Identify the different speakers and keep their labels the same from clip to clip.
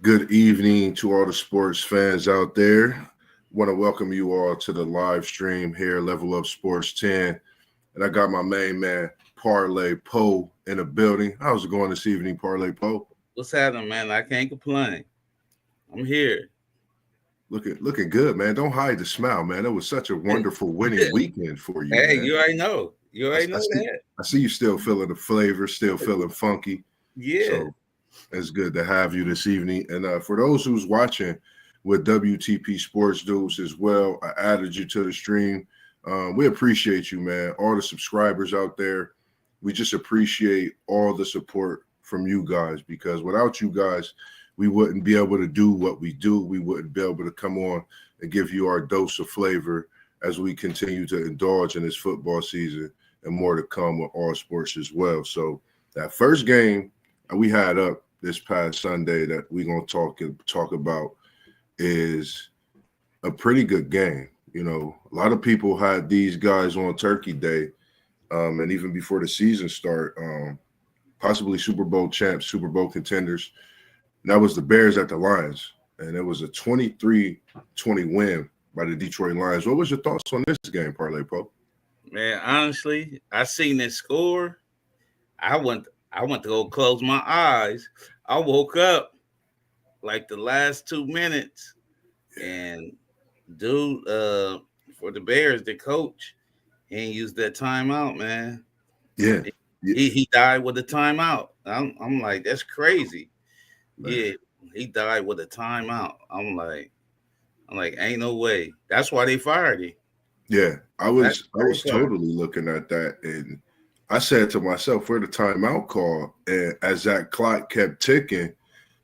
Speaker 1: Good evening to all the sports fans out there. Want to welcome you all to the live stream here, Level Up Sports 10. And I got my main man, Parlay Poe, in the building. How's it going this evening, Parlay Poe?
Speaker 2: What's happening, man? I can't complain. I'm here.
Speaker 1: Looking good, man. Don't hide the smile, man. It was such a wonderful winning weekend for you,
Speaker 2: Hey,
Speaker 1: man.
Speaker 2: you already know. You already know that.
Speaker 1: I see you still feeling the flavor, still feeling funky.
Speaker 2: Yeah.
Speaker 1: So it's good to have you this evening. And for those who's watching with WTP Sports Dudes as well, I added you to the stream. We appreciate you, man. All the subscribers out there. We just appreciate all the support from you guys, because without you guys, we wouldn't be able to do what we do. We wouldn't be able to come on and give you our dose of flavor as we continue to indulge in this football season, and more to come with all sports as well. So that first game we had up this past Sunday that we're going to talk about is a pretty good game. You know, a lot of people had these guys on Turkey Day, and even before the season start, possibly Super Bowl champs, Super Bowl contenders. And that was the Bears at the Lions, and it was a 23-20 win by the Detroit Lions. What was your thoughts on this game, Parlay Poe?
Speaker 2: Man, honestly, I seen this score. I went to go close my eyes. I woke up like the last 2 minutes, and dude, for the Bears, the coach, he ain't used that timeout, man.
Speaker 1: Yeah.
Speaker 2: He died with a timeout. I'm like, that's crazy.
Speaker 1: Man.
Speaker 2: Yeah, he died with a timeout. I'm like, ain't no way. That's why they fired him.
Speaker 1: Yeah, I was totally looking at that, and I said to myself, "Where the timeout call?" And as that clock kept ticking,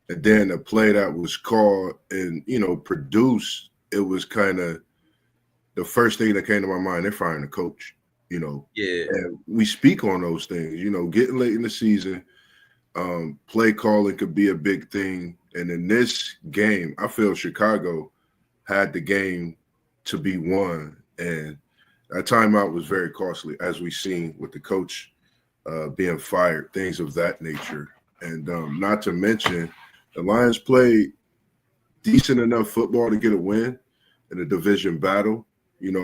Speaker 1: and then the play that was called and produced, it was kind of the first thing that came to my mind. They're firing the coach.
Speaker 2: Yeah.
Speaker 1: And we speak on those things. Getting late in the season. Play calling could be a big thing. And in this game, I feel Chicago had the game to be won. And that timeout was very costly, as we've seen with the coach being fired, things of that nature. And not to mention, the Lions played decent enough football to get a win in a division battle,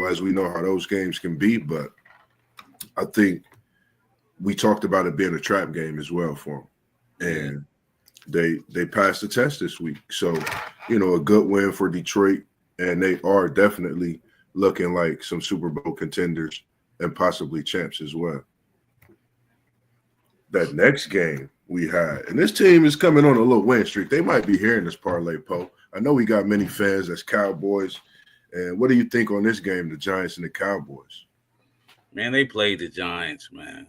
Speaker 1: as we know how those games can be. But I think we talked about it being a trap game as well for them. And they passed the test this week. So, a good win for Detroit, and they are definitely looking like some Super Bowl contenders and possibly champs as well. That next game we had, and this team is coming on a little win streak. They might be hearing this, Parlay Poe. I know we got many fans that's Cowboys. And what do you think on this game, the Giants and the Cowboys?
Speaker 2: Man, they played the Giants, man.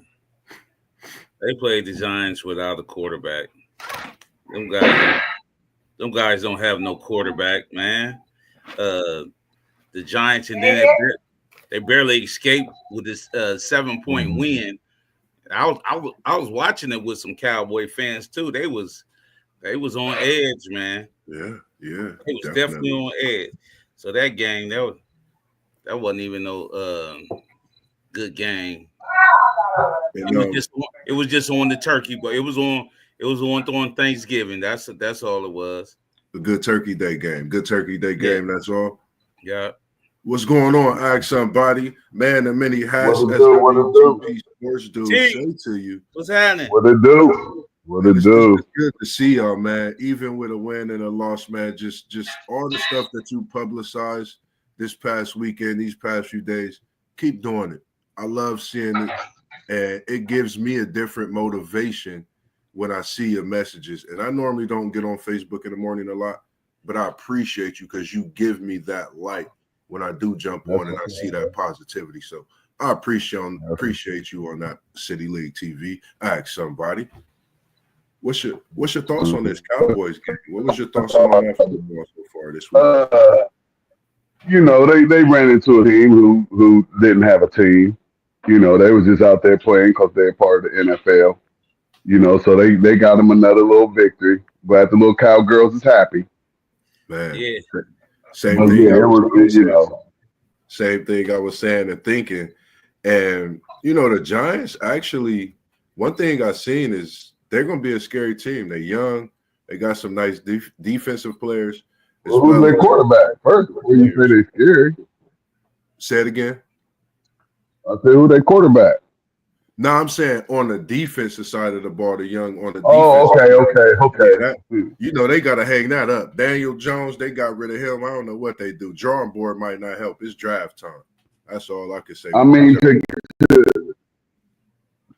Speaker 2: They played the Giants without a quarterback. Them guys don't have no quarterback, man. The Giants, and then they barely escaped with this 7-point win. I was watching it with some Cowboy fans too. They was on edge, man.
Speaker 1: Yeah,
Speaker 2: they was definitely on edge. So that game, that wasn't even no good game. It was just on the turkey, but it was on Thanksgiving. That's all it was.
Speaker 1: A good Turkey Day game. That's all.
Speaker 2: Yeah.
Speaker 1: What's going on? Ask somebody. Man, the many hats as
Speaker 3: WTP
Speaker 1: Sports Dudes say to you.
Speaker 2: What's happening?
Speaker 3: What it do?
Speaker 1: It's good to see y'all, man. Even with a win and a loss, man. Just all the stuff that you publicized this past weekend, these past few days. Keep doing it. I love seeing it. And it gives me a different motivation when I see your messages. And I normally don't get on Facebook in the morning a lot, but I appreciate you because you give me that light when I do jump on and I see that positivity. So I appreciate you on that City League TV. Ask somebody. What's your thoughts on this Cowboys game? What was your thoughts on that football so far this week?
Speaker 3: They ran into a team who didn't have a team. They was just out there playing because they're part of the NFL. So they got them another little victory. But the little Cowgirls is happy.
Speaker 1: Man,
Speaker 2: yeah.
Speaker 1: Same thing I was saying and thinking. And, the Giants actually, one thing I've seen is they're going to be a scary team. They're young. They got some nice defensive players as
Speaker 3: Well, who's
Speaker 1: well
Speaker 3: their
Speaker 1: as
Speaker 3: quarterback? First, before you say
Speaker 1: players.
Speaker 3: they're scary,
Speaker 1: Say it again.
Speaker 3: I say who their quarterback.
Speaker 1: No, I'm saying on the defensive side of the ball, the young on the
Speaker 3: Oh,
Speaker 1: defensive side. Yeah,
Speaker 3: okay.
Speaker 1: that they got to hang that up. Daniel Jones, they got rid of him. I don't know what they do. Drawing board might not help. It's draft time. That's all I can say.
Speaker 3: I
Speaker 1: With
Speaker 3: mean,
Speaker 1: the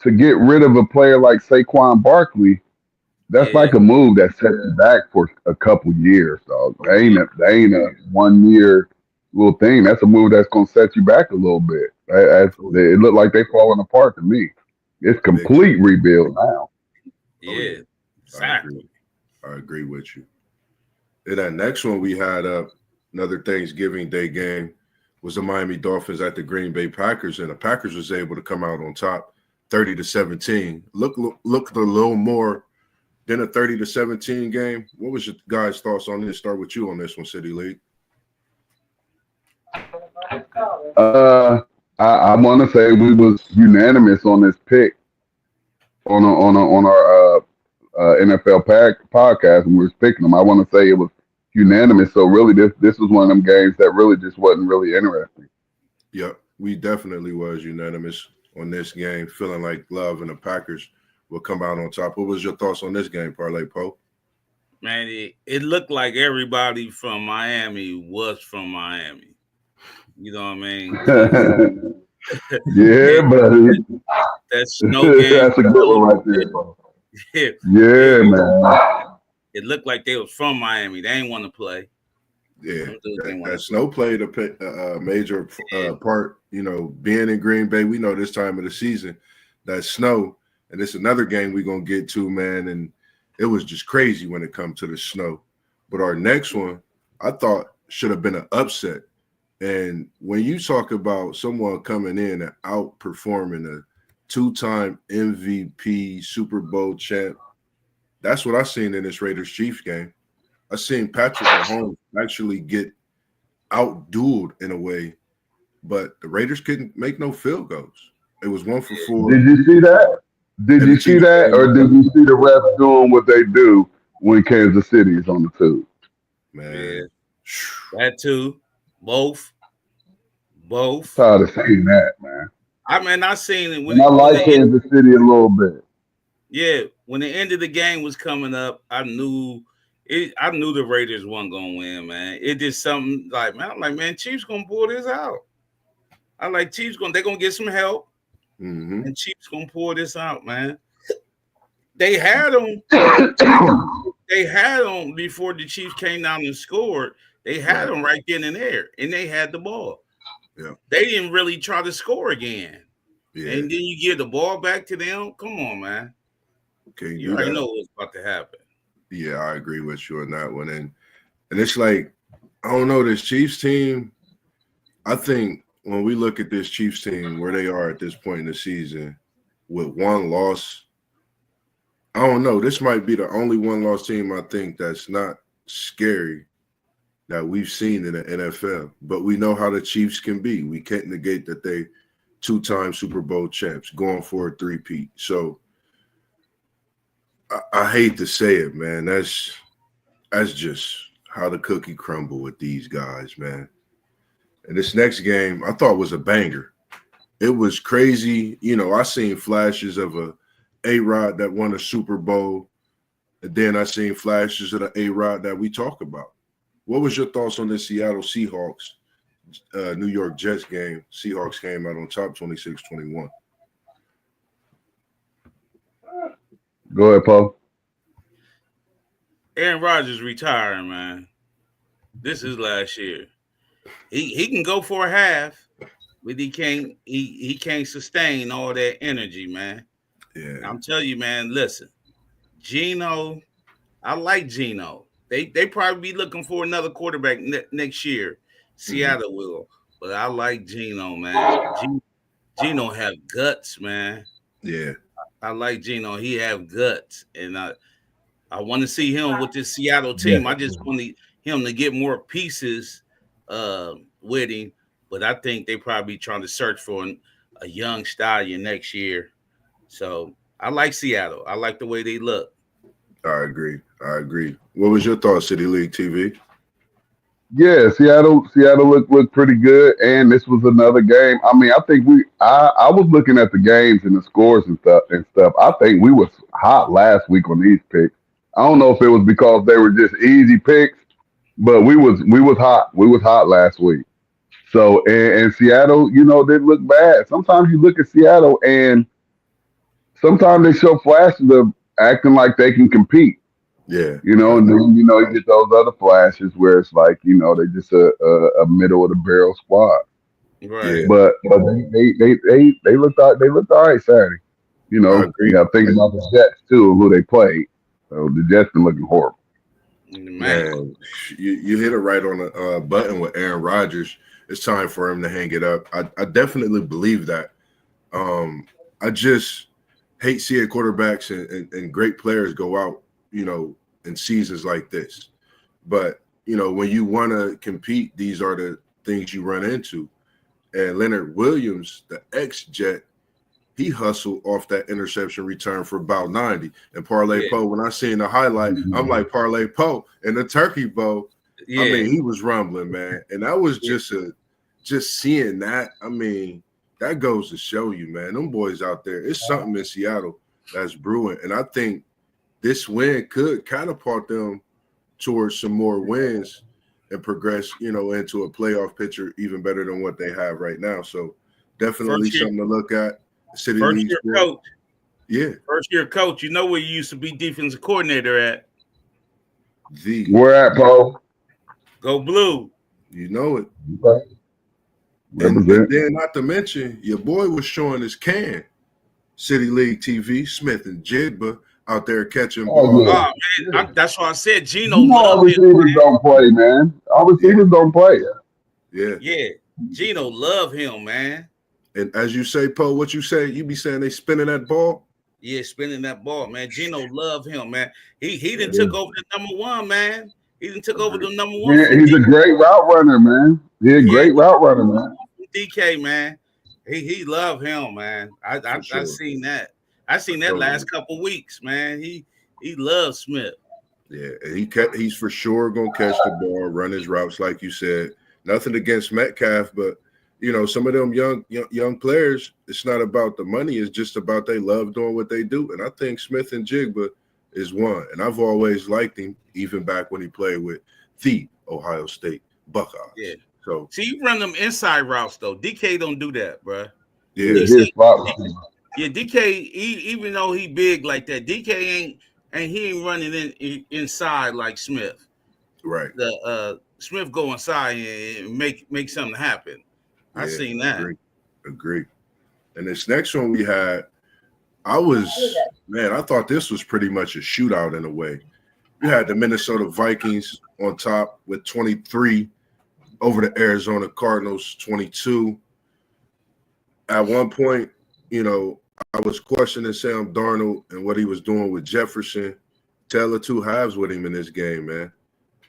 Speaker 3: to get rid of a player like Saquon Barkley, that's
Speaker 2: Yeah,
Speaker 3: like a move that sets you back for a couple years. So they ain't a 1 year little thing. That's a move that's gonna set you back a little bit. It looked like they falling apart to me. It's
Speaker 1: big,
Speaker 3: complete rebuild now.
Speaker 2: yeah,
Speaker 1: I
Speaker 2: exactly.
Speaker 1: agree. I agree with you. And that next one we had up, another Thanksgiving Day game, was the Miami Dolphins at the Green Bay Packers, and the Packers was able to come out on top, 30-17. Looked a little more than a 30-17 game. What was your guys' thoughts on this? Start with you on this one, City League.
Speaker 3: I want to say we was unanimous on this pick on our NFL podcast, and we was picking them. I want to say it was unanimous. So really, this was one of them games that really just wasn't really interesting.
Speaker 1: Yep, we definitely was unanimous on this game, feeling like Love and the Packers will come out on top. What was your thoughts on this game, Parlay Poe?
Speaker 2: Man, it looked like everybody from Miami was from Miami. You know what I mean?
Speaker 3: Yeah, buddy.
Speaker 2: That snow game.
Speaker 3: That's a good one right there, bro. Yeah, man.
Speaker 2: It looked like they was from Miami. They ain't want to play.
Speaker 1: Yeah,
Speaker 2: Them dudes didn't wanna
Speaker 1: that snow played a major part. You know, being in Green Bay, we know this time of the season that snow, and it's another game we're gonna get to, man. And it was just crazy when it comes to the snow. But our next one, I thought should have been an upset. And when you talk about someone coming in and outperforming a two-time MVP, Super Bowl champ, that's what I seen in this Raiders Chiefs game. I seen Patrick Mahomes actually get outdueled in a way, but the Raiders couldn't make no field goals. It was 1 for 4.
Speaker 3: Did you see that? Did
Speaker 1: And
Speaker 3: you
Speaker 1: the
Speaker 3: see
Speaker 1: Chiefs
Speaker 3: that, or
Speaker 1: came
Speaker 3: did you see the refs doing what they do when Kansas City is on the tube?
Speaker 1: man.
Speaker 2: Yeah. That too. Both.
Speaker 3: Tired of seeing that, man.
Speaker 2: I seen it
Speaker 3: And I like Kansas City a little bit.
Speaker 2: Yeah, when the end of the game was coming up, I knew the Raiders weren't gonna win, man. It just something like, man, I'm like, man, Chiefs gonna pull this out. I like they're gonna get some help, and Chiefs gonna pull this out, man. They had them. They had them before the Chiefs came down and scored. They had them right then and there, and they had the ball.
Speaker 1: Yeah.
Speaker 2: They didn't really try to score again.
Speaker 1: Yeah.
Speaker 2: And then you give the ball back to them. Come on, man. You already know what's about to happen.
Speaker 1: Yeah, I agree with you on that one. And it's like, I don't know, this Chiefs team, I think when we look at this Chiefs team, where they are at this point in the season with one loss, I don't know. This might be the only one-loss team I think that's not scary that we've seen in the NFL. But we know how the Chiefs can be. We can't negate that they two-time Super Bowl champs going for a three-peat. So I hate to say it, man. That's just how the cookie crumble with these guys, man. And this next game I thought was a banger. It was crazy. You know, I seen flashes of A-Rod that won a Super Bowl. And then I seen flashes of the A-Rod that we talk about. What was your thoughts on the Seattle Seahawks, New York Jets game? Seahawks came out on top 26-21.
Speaker 3: Go ahead, Paul.
Speaker 2: Aaron Rodgers retiring, man. This is last year. He can go for a half, but he can't sustain all that energy, man.
Speaker 1: Yeah.
Speaker 2: I'm telling you, man, listen. Geno, I like Geno. They probably be looking for another quarterback next year. Seattle will. But I like Geno, man. Geno have guts, man.
Speaker 1: Yeah.
Speaker 2: I like Geno. He have guts. And I want to see him with this Seattle team. I just want him to get more pieces with him. But I think they probably trying to search for a young stallion next year. So I like Seattle. I like the way they look.
Speaker 1: I agree. I agree. What was your thought, City League TV?
Speaker 3: Yeah, Seattle looked pretty good, and this was another game. I mean, I was looking at the games and the scores and stuff. I think we was hot last week on these picks. I don't know if it was because they were just easy picks, but we was hot. We was hot last week. So and Seattle, didn't look bad. Sometimes you look at Seattle and sometimes they show flashes of acting like they can compete.
Speaker 1: Yeah.
Speaker 3: And then you get those other flashes where it's like they just a middle of the barrel squad.
Speaker 2: Right.
Speaker 1: Yeah.
Speaker 3: But they looked all right Saturday.
Speaker 1: I agree.
Speaker 3: You got to think about the Jets too, who they played. So the Jets been looking horrible.
Speaker 1: Man, you hit it right on the button with Aaron Rodgers. It's time for him to hang it up. I definitely believe that. I just hate seeing quarterbacks and great players go out, in seasons like this. But, when you want to compete, these are the things you run into. And Leonard Williams, the ex-Jet, he hustled off that interception return for about 90. And Parlay Poe, when I seen the highlight, I'm like, Parlay Poe and the Turkey Bowl. I mean, he was rumbling, man. And that was just seeing that. I mean, that goes to show you, man, them boys out there, it's something in Seattle that's brewing. And I think this win could catapult them towards some more wins and progress, into a playoff picture even better than what they have right now. So definitely something to look at. City
Speaker 2: First
Speaker 1: League
Speaker 2: year
Speaker 1: sport.
Speaker 2: coach.
Speaker 1: Yeah.
Speaker 2: First year coach. You know where you used to be defensive coordinator at?
Speaker 3: Where at, Paul?
Speaker 2: Go Blue.
Speaker 1: You know it.
Speaker 3: Okay.
Speaker 1: And then not to mention, your boy was showing his can. City League TV, Smith and Jigba out there catching balls.
Speaker 2: Oh, man. That's why I said Gino
Speaker 3: our receivers don't play, man. Our receivers don't play.
Speaker 1: Yeah.
Speaker 2: Yeah. Gino love him, man.
Speaker 1: And as you say, Poe, what you say, you be saying they spinning that ball?
Speaker 2: Yeah, spinning that ball, man. Gino love him, man. He done took over the number one, man. He done took over the number one.
Speaker 3: Yeah, he's a great route runner, man. He's a great route runner, man.
Speaker 2: DK, man. He love him, man. I seen that. I seen that last couple weeks, man. He loves Smith.
Speaker 1: Yeah, and he's for sure gonna catch the ball, run his routes, like you said. Nothing against Metcalf, but some of them young players, it's not about the money, it's just about they love doing what they do. And I think Smith and Jigba is one. And I've always liked him, even back when he played with the Ohio State Buckeyes.
Speaker 2: Yeah.
Speaker 1: So
Speaker 2: see, you run them inside routes though. DK don't do that, bro.
Speaker 1: Yeah.
Speaker 2: DK, even though he big like that, DK ain't running inside like Smith.
Speaker 1: Right.
Speaker 2: The Smith go inside and make something happen. I seen that.
Speaker 1: Agree. And this next one we had, I thought this was pretty much a shootout in a way. You had the Minnesota Vikings on top with 23 over the Arizona Cardinals 22. At one point, I was questioning Sam Darnold and what he was doing with Jefferson. Tell the two halves with him in this game, man.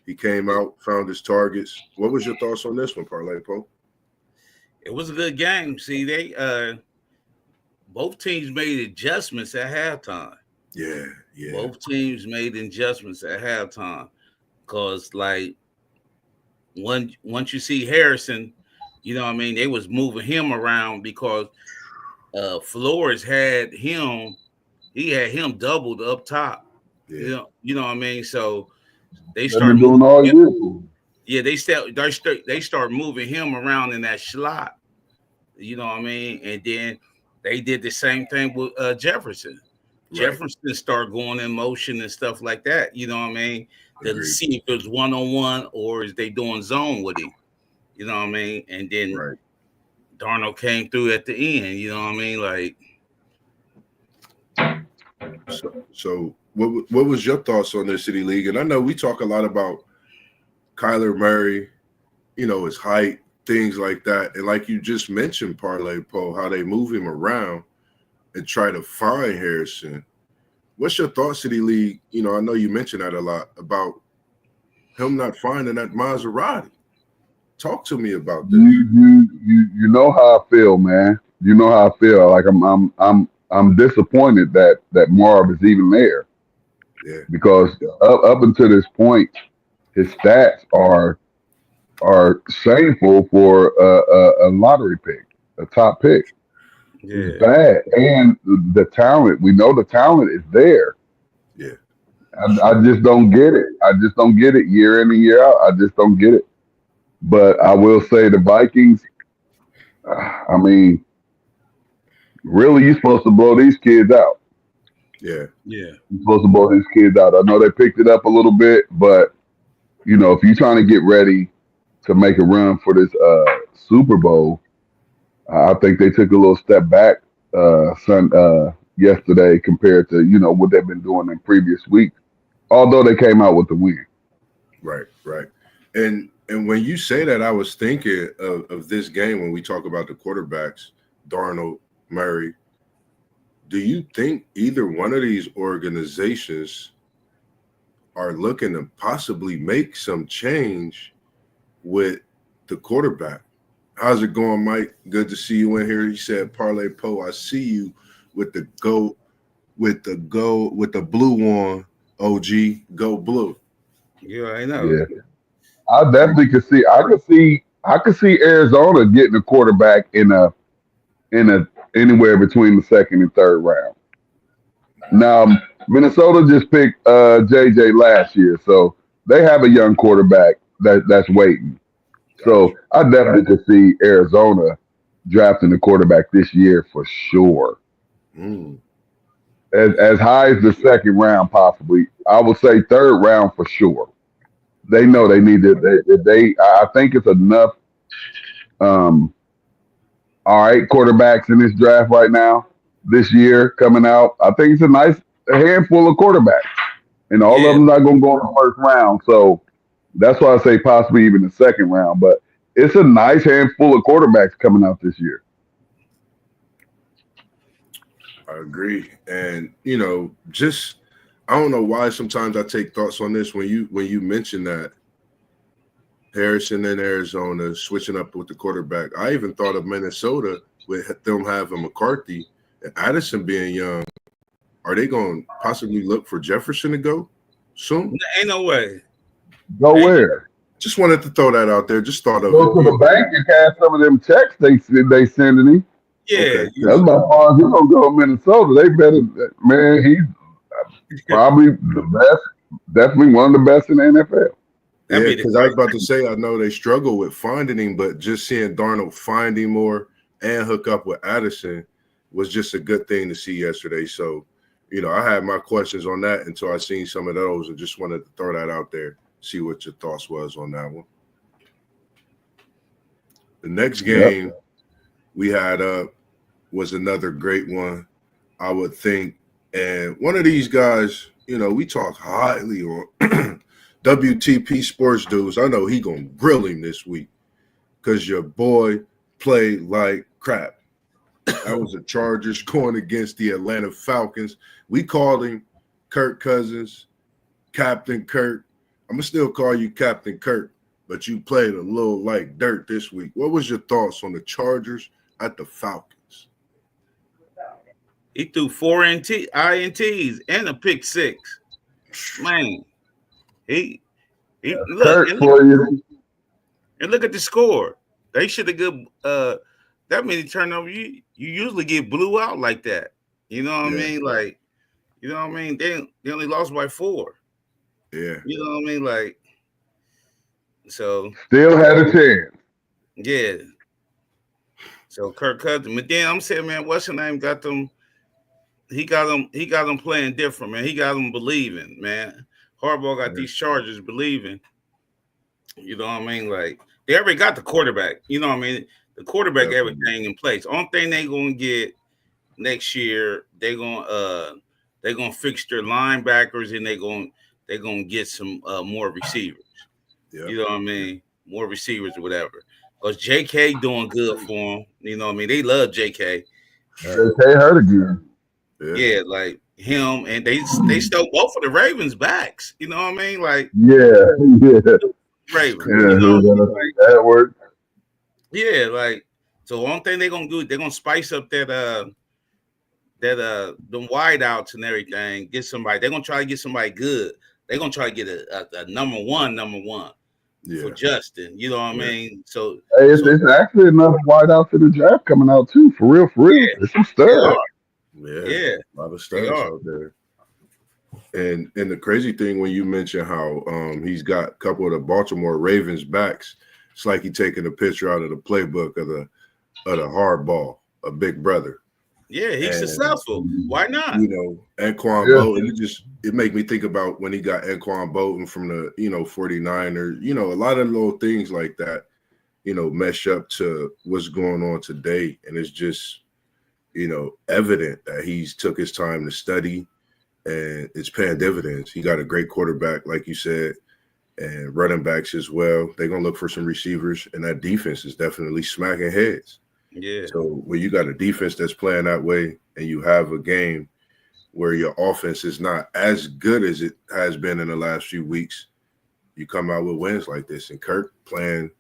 Speaker 1: He came out, found his targets. What was your thoughts on this one, Parlay Poe?
Speaker 2: It was a good game. See, they both teams made adjustments at halftime.
Speaker 1: Yeah.
Speaker 2: Both teams made adjustments at halftime. Because, like, once you see Harrison, they was moving him around because Flores had him doubled up top.
Speaker 1: Yeah.
Speaker 2: You know what I mean? So they started
Speaker 3: doing all you.
Speaker 2: Yeah, they start moving him around in that slot. You know what I mean? And then they did the same thing with Jefferson. Right. Jefferson started going in motion and stuff like that. You know what I mean? To see if it was one-on-one or is they doing zone with him. You know what I mean? And then Darnold came through at the end. You know what I mean? Like,
Speaker 1: so what was your thoughts on this City League? And I know we talk a lot about Kyler Murray, his height, things like that. And like you just mentioned, Parlay Poe, how they move him around and try to find Harrison. What's your thoughts, City League? I know you mentioned that a lot about him not finding that Maserati. Talk to me about this.
Speaker 3: You know how I feel, man. You know how I feel. Like I'm disappointed that Marv is even there.
Speaker 1: Yeah.
Speaker 3: because up until this point, his stats are shameful for a lottery pick, a top pick. It's
Speaker 2: Yeah.
Speaker 3: bad, and the talent. We know the talent is there.
Speaker 1: Yeah.
Speaker 3: I just don't get it. I just don't get it year in and year out. I just don't get it. But I will say the Vikings. I mean, really, you're supposed to blow these kids out.
Speaker 1: Yeah.
Speaker 2: Yeah.
Speaker 3: You're supposed to blow these kids out. I know they picked it up a little bit, but if you're trying to get ready to make a run for this Super Bowl, I think they took a little step back yesterday compared to what they've been doing in previous weeks. Although they came out with the win.
Speaker 1: Right. Right. And when you say that, I was thinking of this game when we talk about the quarterbacks, Darnold, Murray. Do you think either one of these organizations are looking to possibly make some change with the quarterback? How's it going, Mike? Good to see you in here. He said, Parlay Poe, I see you with the blue on. OG, go blue.
Speaker 2: Yeah, I know.
Speaker 3: Yeah, I definitely could see. I could see Arizona getting a quarterback in a anywhere between the second and third round. Now, Minnesota just picked JJ last year, so they have a young quarterback that's waiting.
Speaker 1: Gotcha.
Speaker 3: So I definitely could see Arizona drafting the quarterback this year for sure.
Speaker 1: Mm,
Speaker 3: As high as the second round, possibly. I would say third round for sure. They know they need to. I think it's enough. Um, all right, quarterbacks in this draft right now, this year coming out. I think it's a nice handful of quarterbacks, and all of
Speaker 2: Yeah.
Speaker 3: them not going to go in the first round. So that's why I say possibly even the second round. But it's a nice handful of quarterbacks coming out this year.
Speaker 1: I agree. And just I don't know why sometimes I take thoughts on this when you mention that Harrison in Arizona switching up with the quarterback. I even thought of Minnesota with them having McCarthy and Addison being young. Are they going to possibly look for Jefferson to go soon?
Speaker 2: Ain't no way.
Speaker 3: Go
Speaker 2: Ain't no,
Speaker 3: where?
Speaker 1: Just wanted to throw that out there. Just thought of
Speaker 3: Go
Speaker 1: it.
Speaker 3: to the bank and cash some of them checks they sending him.
Speaker 2: yeah.
Speaker 1: Okay.
Speaker 3: That's about far as he's gonna go in Minnesota. They better, man. He's probably the best, definitely one of the best in the NFL.
Speaker 2: That'd
Speaker 1: Yeah,
Speaker 2: be the
Speaker 1: because I was
Speaker 2: great.
Speaker 1: about to say I know they struggle with finding him, but just seeing Darnold find him more and hook up with Addison was just a good thing to see yesterday. So, I had my questions on that until I seen some of those and just wanted to throw that out there, see what your thoughts was on that one. The next
Speaker 3: Yep.
Speaker 1: game we had up was another great one, I would think. And one of these guys, we talk highly on WTP Sports Dudes. I know he gonna grill him this week because your boy played like crap. That was the Chargers going against the Atlanta Falcons. We called him Kirk Cousins, Captain Kirk. I'm gonna still call you Captain Kirk, but you played a little like dirt this week. What was your thoughts on the Chargers at the Falcons?
Speaker 2: He threw four INTs and a pick six. Man, he look
Speaker 3: Kurt for you.
Speaker 2: and look at the score. They should have good that many turnovers. You usually get blew out like that. You know what I
Speaker 1: Yeah,
Speaker 2: mean? Like, you know what I mean? They only lost by 4.
Speaker 1: yeah,
Speaker 2: You know what I mean? Like, so
Speaker 3: Still had a chance.
Speaker 2: yeah. So Kirk Cousins. But then I'm saying, man, what's the name? Got them. He got them playing different, man. He got them believing, man. Harbaugh got
Speaker 1: yeah,
Speaker 2: these Chargers believing. You know what I mean? Like they already got the quarterback. You know what I mean? The quarterback,
Speaker 1: definitely.
Speaker 2: everything in place. Only thing they gonna get next year, they gonna fix their linebackers and they gonna get some more receivers.
Speaker 1: Yeah,
Speaker 2: You know what I mean? More receivers or whatever. Because JK doing good for them. You know what I mean? They love JK.
Speaker 3: JK hurt again.
Speaker 1: yeah,
Speaker 2: Yeah, like him, and they stole both of the Ravens backs. You know what I mean? Like
Speaker 3: Yeah, yeah,
Speaker 1: it's
Speaker 2: Ravens.
Speaker 3: yeah.
Speaker 2: You
Speaker 1: crazy.
Speaker 2: know what I mean? Like
Speaker 3: Edward.
Speaker 2: yeah, like so. One thing they're gonna do, they're gonna spice up that them wideouts and everything, get somebody. They're gonna try to get somebody good. They're gonna try to get a number one for Justin. You know what I mean? So
Speaker 3: Hey, it's actually enough wideouts in the draft coming out too. For real, for real.
Speaker 2: yeah,
Speaker 3: There's some
Speaker 2: they
Speaker 3: studs.
Speaker 2: are.
Speaker 1: Yeah,
Speaker 2: Yeah,
Speaker 1: a lot of
Speaker 2: they
Speaker 1: studs
Speaker 2: are.
Speaker 1: out there. And the crazy thing when you mention how he's got a couple of the Baltimore Ravens backs, it's like he taking a picture out of the playbook of the hardball, a big brother.
Speaker 2: Yeah, he's
Speaker 1: And
Speaker 2: successful. Why not?
Speaker 1: you know, Anquan
Speaker 3: Yeah.
Speaker 1: Bolton, it make me think about when he got Anquan Bolton from the 49ers, a lot of little things like that, mesh up to what's going on today. And it's just, evident that he's took his time to study and it's paying dividends. He got a great quarterback, like you said, and running backs as well. They're gonna look for some receivers, and that defense is definitely smacking heads.
Speaker 2: Yeah.
Speaker 1: So when you got a defense that's playing that way, and you have a game where your offense is not as good as it has been in the last few weeks, you come out with wins like this. And Kirk playing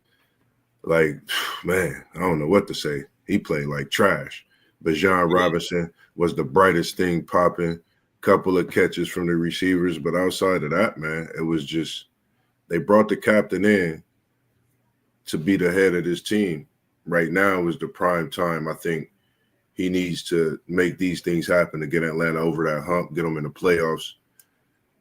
Speaker 1: like, man, I don't know what to say. He played like trash. But John Robinson was the brightest thing popping. Couple of catches from the receivers, but outside of that, man, it was just they brought the captain in to be the head of this team. Right now is the prime time. I think he needs to make these things happen to get Atlanta over that hump, get them in the playoffs,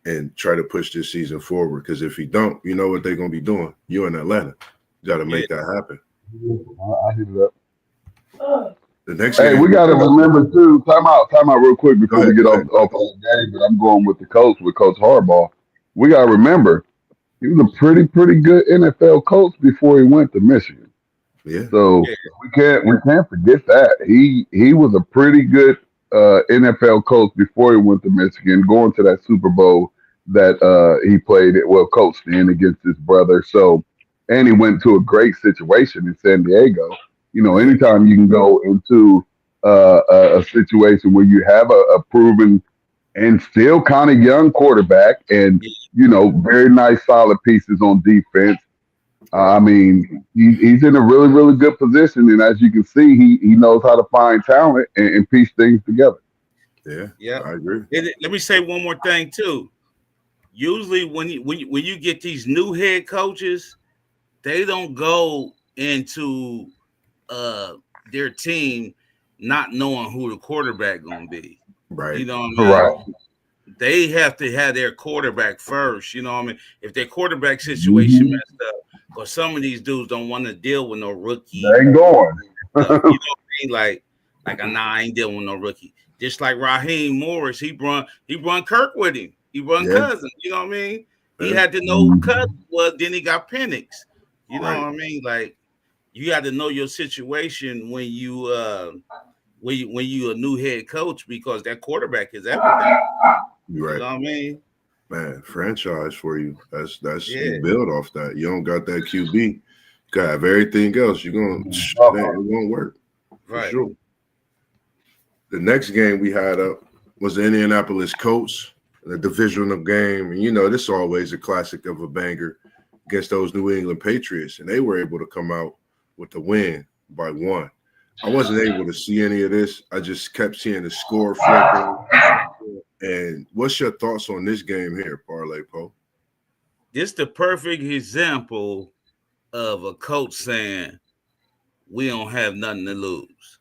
Speaker 1: and try to push this season forward. Because if he don't, you know what they're going to be doing. You in Atlanta. You got to make that happen.
Speaker 3: I hear that.
Speaker 1: The next
Speaker 3: Hey,
Speaker 1: game,
Speaker 3: we got to remember too. Time out real quick before we get off the game. But I'm going with Coach Harbaugh. We got to remember he was a pretty good NFL coach before he went to Michigan.
Speaker 1: Yeah.
Speaker 3: So we can't forget that he was a pretty good NFL coach before he went to Michigan, going to that Super Bowl that he played it. Well, coached in against his brother. So, and he went to a great situation in San Diego. Anytime you can go into a situation where you have a proven and still kind of young quarterback and, very nice solid pieces on defense. I mean, he's in a really, really good position. And as you can see, he knows how to find talent and piece things together.
Speaker 2: Yeah,
Speaker 1: I agree.
Speaker 2: Let me say one more thing too. Usually when you get these new head coaches, they don't go into their team not knowing who the quarterback gonna be.
Speaker 1: Right.
Speaker 2: You know what I mean?
Speaker 3: Right.
Speaker 2: They have to have their quarterback first. You know what I mean? If their quarterback situation messed up, because some of these dudes don't want to deal with no rookie.
Speaker 3: They ain't going.
Speaker 2: You know what I mean? Like I ain't dealing with no rookie. Just like Raheem Morris, he run Kirk with him. He run Cousins. You know what I mean? He had to know who Cousins was. Then he got Penix. You know what I mean? Like you got to know your situation when you when you a new head coach, because that quarterback is everything.
Speaker 1: Right.
Speaker 2: You know what I mean?
Speaker 1: Man, franchise for you. That's you build off that. You don't got that QB. You gotta have everything else. It won't work. For sure. The next game we had up was the Indianapolis Colts, the divisional game. And this is always a classic of a banger against those New England Patriots. And they were able to come out with the win by 1. I wasn't able to see any of this. I just kept seeing the score flicker. And what's your thoughts on this game here, Parlay Poe?
Speaker 2: This the perfect example of a coach saying we don't have nothing to lose.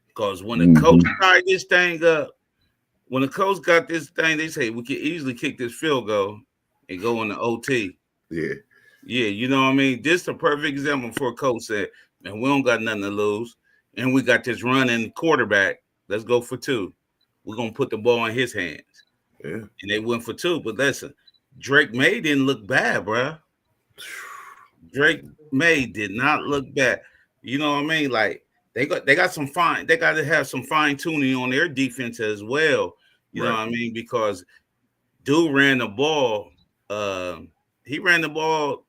Speaker 2: Because when the coach tied this thing up, when the coach got this thing, they say we can easily kick this field goal and go into OT.
Speaker 1: Yeah.
Speaker 2: Yeah, you know what I mean? This is a perfect example for a coach said, man, we don't got nothing to lose. And we got this running quarterback. Let's go for 2. We're going to put the ball in his hands.
Speaker 1: Yeah.
Speaker 2: And they went for 2. But listen, Drake May didn't look bad, bro. Drake May did not look bad. You know what I mean? Like they got to have some fine tuning on their defense as well. You know what I mean? Because dude ran the ball. He ran the ball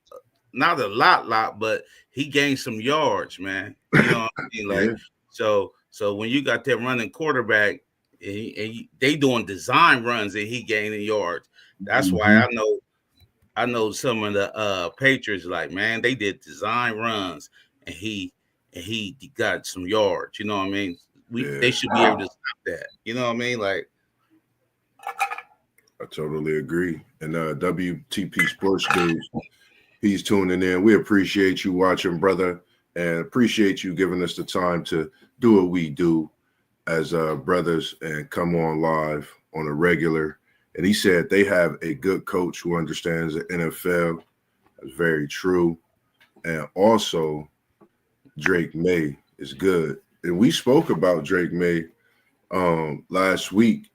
Speaker 2: not a lot, but he gained some yards, man. You know what I mean? Like so when you got that running quarterback, and they doing design runs and he gaining yards. That's why I know some of the Patriots, like, man, they did design runs and he got some yards. You know what I mean? they should be able to stop that. You know what I mean? Like,
Speaker 1: I totally agree. And WTP Sports Dudes, he's tuning in. We appreciate you watching, brother, and appreciate you giving us the time to do what we do as brothers and come on live on a regular. And he said they have a good coach who understands the NFL. That's very true. And also, Drake May is good. And we spoke about Drake May last week,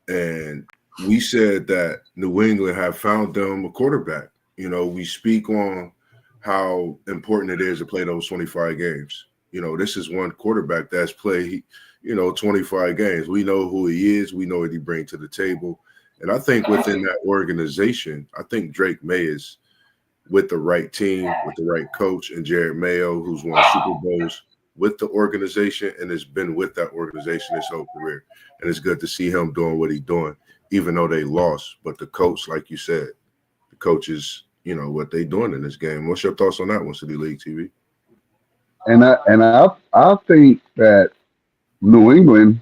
Speaker 1: and we said that New England have found them a quarterback. You know, we speak on how important it is to play those 25 games. You know, this is one quarterback that's played, 25 games. We know who he is. We know what he brings to the table. And I think within that organization, I think Drake May is with the right team, with the right coach, and Jared Mayo, who's won Super Bowls with the organization and has been with that organization his whole career. And it's good to see him doing what he's doing, even though they lost. But the coach, like you said, the coaches, what they doing in this game. What's your thoughts on that one, City League TV?
Speaker 3: And I think that New England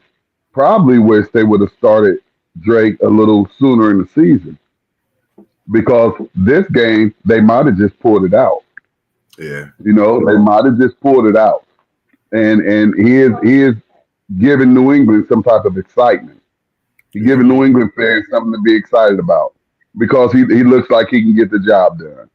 Speaker 3: probably wish they would have started Drake a little sooner in the season, because this game they might have just pulled it out.
Speaker 1: Yeah,
Speaker 3: they might have just pulled it out, and he is giving New England some type of excitement. He's giving New England fans something to be excited about, because he looks like he can get the job done.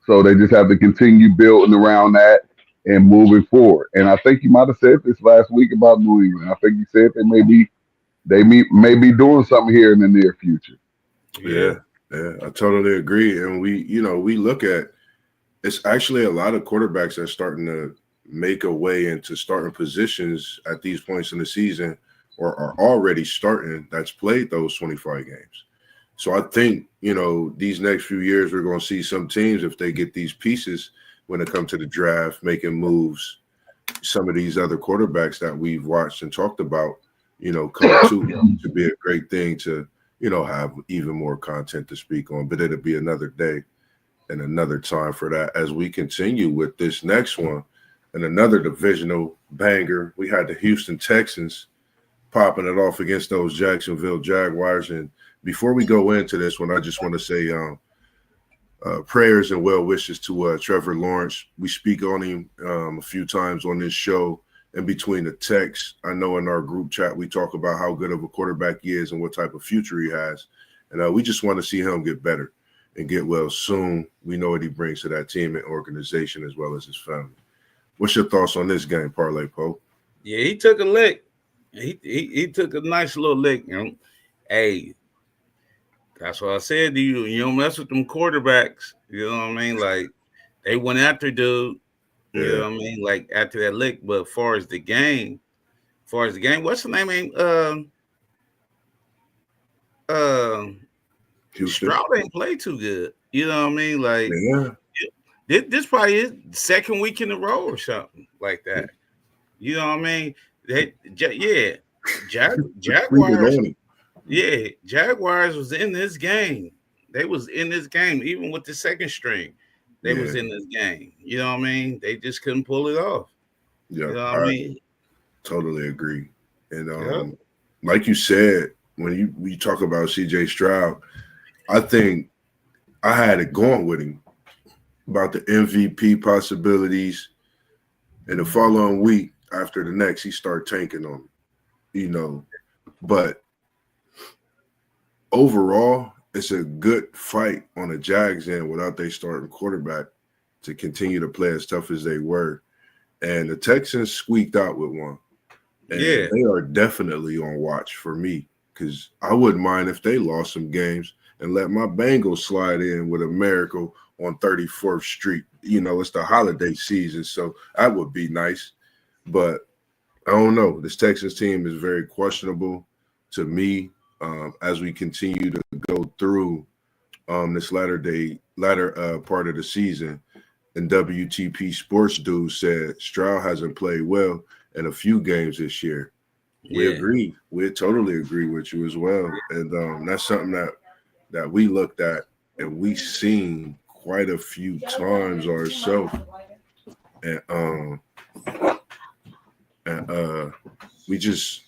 Speaker 3: So they just have to continue building around that and moving forward. And I think you might have said this last week about New England. I think you said they may be doing something here in the near future.
Speaker 1: Yeah, I totally agree. And we look at, it's actually a lot of quarterbacks that are starting to make a way into starting positions at these points in the season, or are already starting, that's played those 25 games. So I think, these next few years, we're going to see some teams, if they get these pieces when it comes to the draft, making moves, some of these other quarterbacks that we've watched and talked about, come to be a great thing to, have even more content to speak on. But it'll be another day and another time for that as we continue with this next one and another divisional banger. We had the Houston Texans popping it off against those Jacksonville Jaguars. And before we go into this one, I just want to say prayers and well wishes to Trevor Lawrence. We speak on him a few times on this show. And between the texts, I know in our group chat, we talk about how good of a quarterback he is and what type of future he has. And we just want to see him get better and get well soon. We know what he brings to that team and organization as well as his family. What's your thoughts on this game, Parlay Pope?
Speaker 2: Yeah, he took a lick. He took a nice little lick. Hey, that's what I said to you. You don't mess with them quarterbacks. You know what I mean? Like, they went after dude. You know what I mean? Like, after that lick. But as far as the game, what's the name? Stroud ain't play too good. You know what I mean? Like, this probably is second week in a row or something like that. You know what I mean? Jaguars. Yeah, Jaguars was in this game. They was in this game, even with the second string. They was in this game. You know what I mean? They just couldn't pull it off.
Speaker 1: Yeah,
Speaker 2: you know what I mean?
Speaker 1: Totally agree. And like you said, when you talk about CJ Stroud, I think I had it going with him about the MVP possibilities. And the following week after the next, he started tanking on him, But overall, it's a good fight on the Jags end without their starting quarterback to continue to play as tough as they were. And the Texans squeaked out with one. And they are definitely on watch for me, because I wouldn't mind if they lost some games and let my Bengals slide in with a miracle on 34th Street. It's the holiday season, so that would be nice. But I don't know. This Texans team is very questionable to me as we continue to go through this latter part of the season. And WTP Sports Dude said Stroud hasn't played well in a few games this year. We agree. We totally agree with you as well. And that's something that we looked at and we seen quite a few times ourselves. And we just,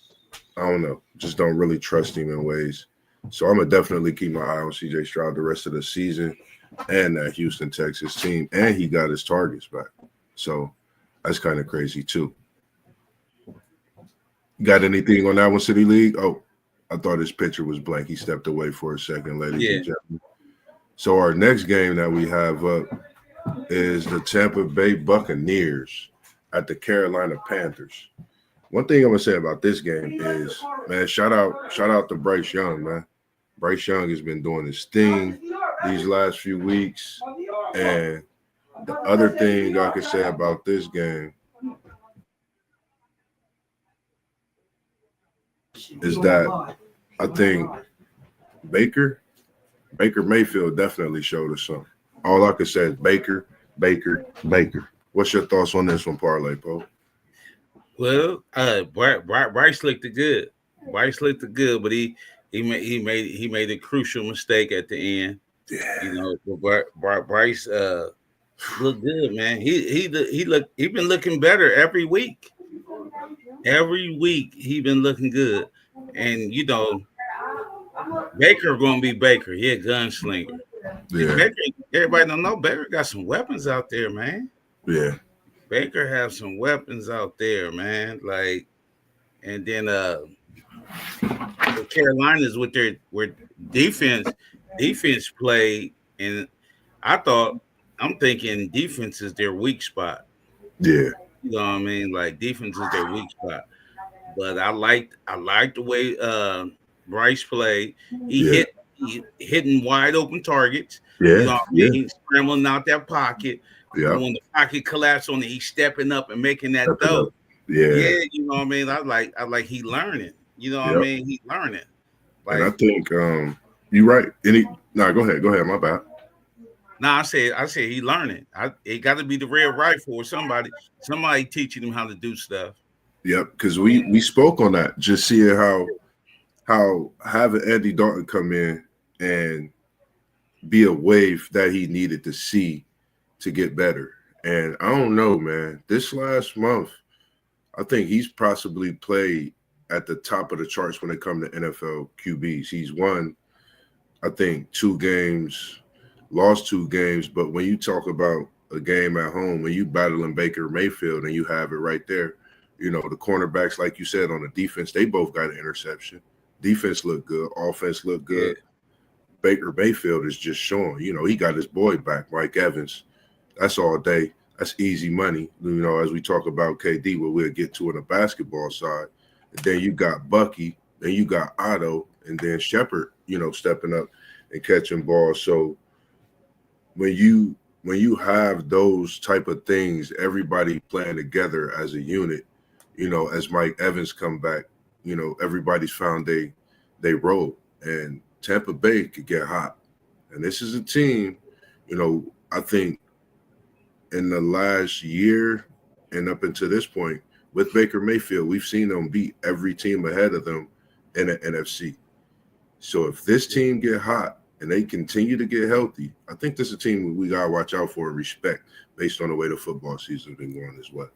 Speaker 1: I don't know, just don't really trust him in ways. So I'm gonna definitely keep my eye on CJ Stroud the rest of the season and that Houston Texas team. And he got his targets back. So that's kind of crazy too. Got anything on that one, City League? Oh, I thought his picture was blank. He stepped away for a second, ladies and gentlemen. So our next game that we have up is the Tampa Bay Buccaneers at the Carolina Panthers. One thing I'm gonna say about this game is, man, shout out to Bryce Young, man. Bryce Young has been doing his thing these last few weeks. And the other thing I can say about this game is that I think Baker Mayfield definitely showed us something. All I can say is Baker. What's your thoughts on this one, Parlay Pope?
Speaker 2: Well, Bryce looked good. Bryce looked good, but he made a crucial mistake at the end.
Speaker 1: Yeah.
Speaker 2: You know, Bryce looked good, man. He been looking better every week. Every week he been looking good, and you know, Baker gonna be Baker. He a gunslinger.
Speaker 1: Yeah.
Speaker 2: Baker, everybody don't know Baker got some weapons out there, man.
Speaker 1: Yeah.
Speaker 2: Baker have some weapons out there, man. Like, and then the Carolinas with their defense play, and I'm thinking defense is their weak spot.
Speaker 1: Yeah.
Speaker 2: You know what I mean? Like defense is their weak spot. But I liked the way Bryce played. He hitting wide open targets.
Speaker 1: Yeah.
Speaker 2: You know what I mean? Scrambling out that pocket.
Speaker 1: Yeah.
Speaker 2: When the pocket collapsed on it, he's stepping up and making that throw.
Speaker 1: Yeah.
Speaker 2: You know what I mean? I like he learning. You know what I mean? He learning. Like,
Speaker 1: and I think you're right. Go ahead. My bad.
Speaker 2: I said he learning. It got to be the red rifle or somebody teaching him how to do stuff.
Speaker 1: Yep, because we spoke on that, just seeing how having Andy Dalton come in and be a wave that he needed to see to get better. And I don't know, man. This last month, I think he's possibly played at the top of the charts when it comes to NFL QBs. He's won, I think, 2 games, lost 2 games. But when you talk about a game at home, when you battling Baker Mayfield and you have it right there, you know, the cornerbacks, like you said, on the defense, they both got an interception. Defense looked good. Offense looked good. Yeah. Baker Mayfield is just showing, you know, he got his boy back, Mike Evans. That's all day. That's easy money. You know, as we talk about KD, what we'll get to on the basketball side. And then you got Bucky, then you got Otto, and then Shepard, you know, stepping up and catching balls. So when you have those type of things, everybody playing together as a unit, you know, as Mike Evans come back, you know, everybody's found they role. And Tampa Bay could get hot. And this is a team, you know, I think in the last year and up until this point, with Baker Mayfield, we've seen them beat every team ahead of them in the NFC. So if this team get hot and they continue to get healthy, I think this is a team we got to watch out for and respect based on the way the football season's been going as well.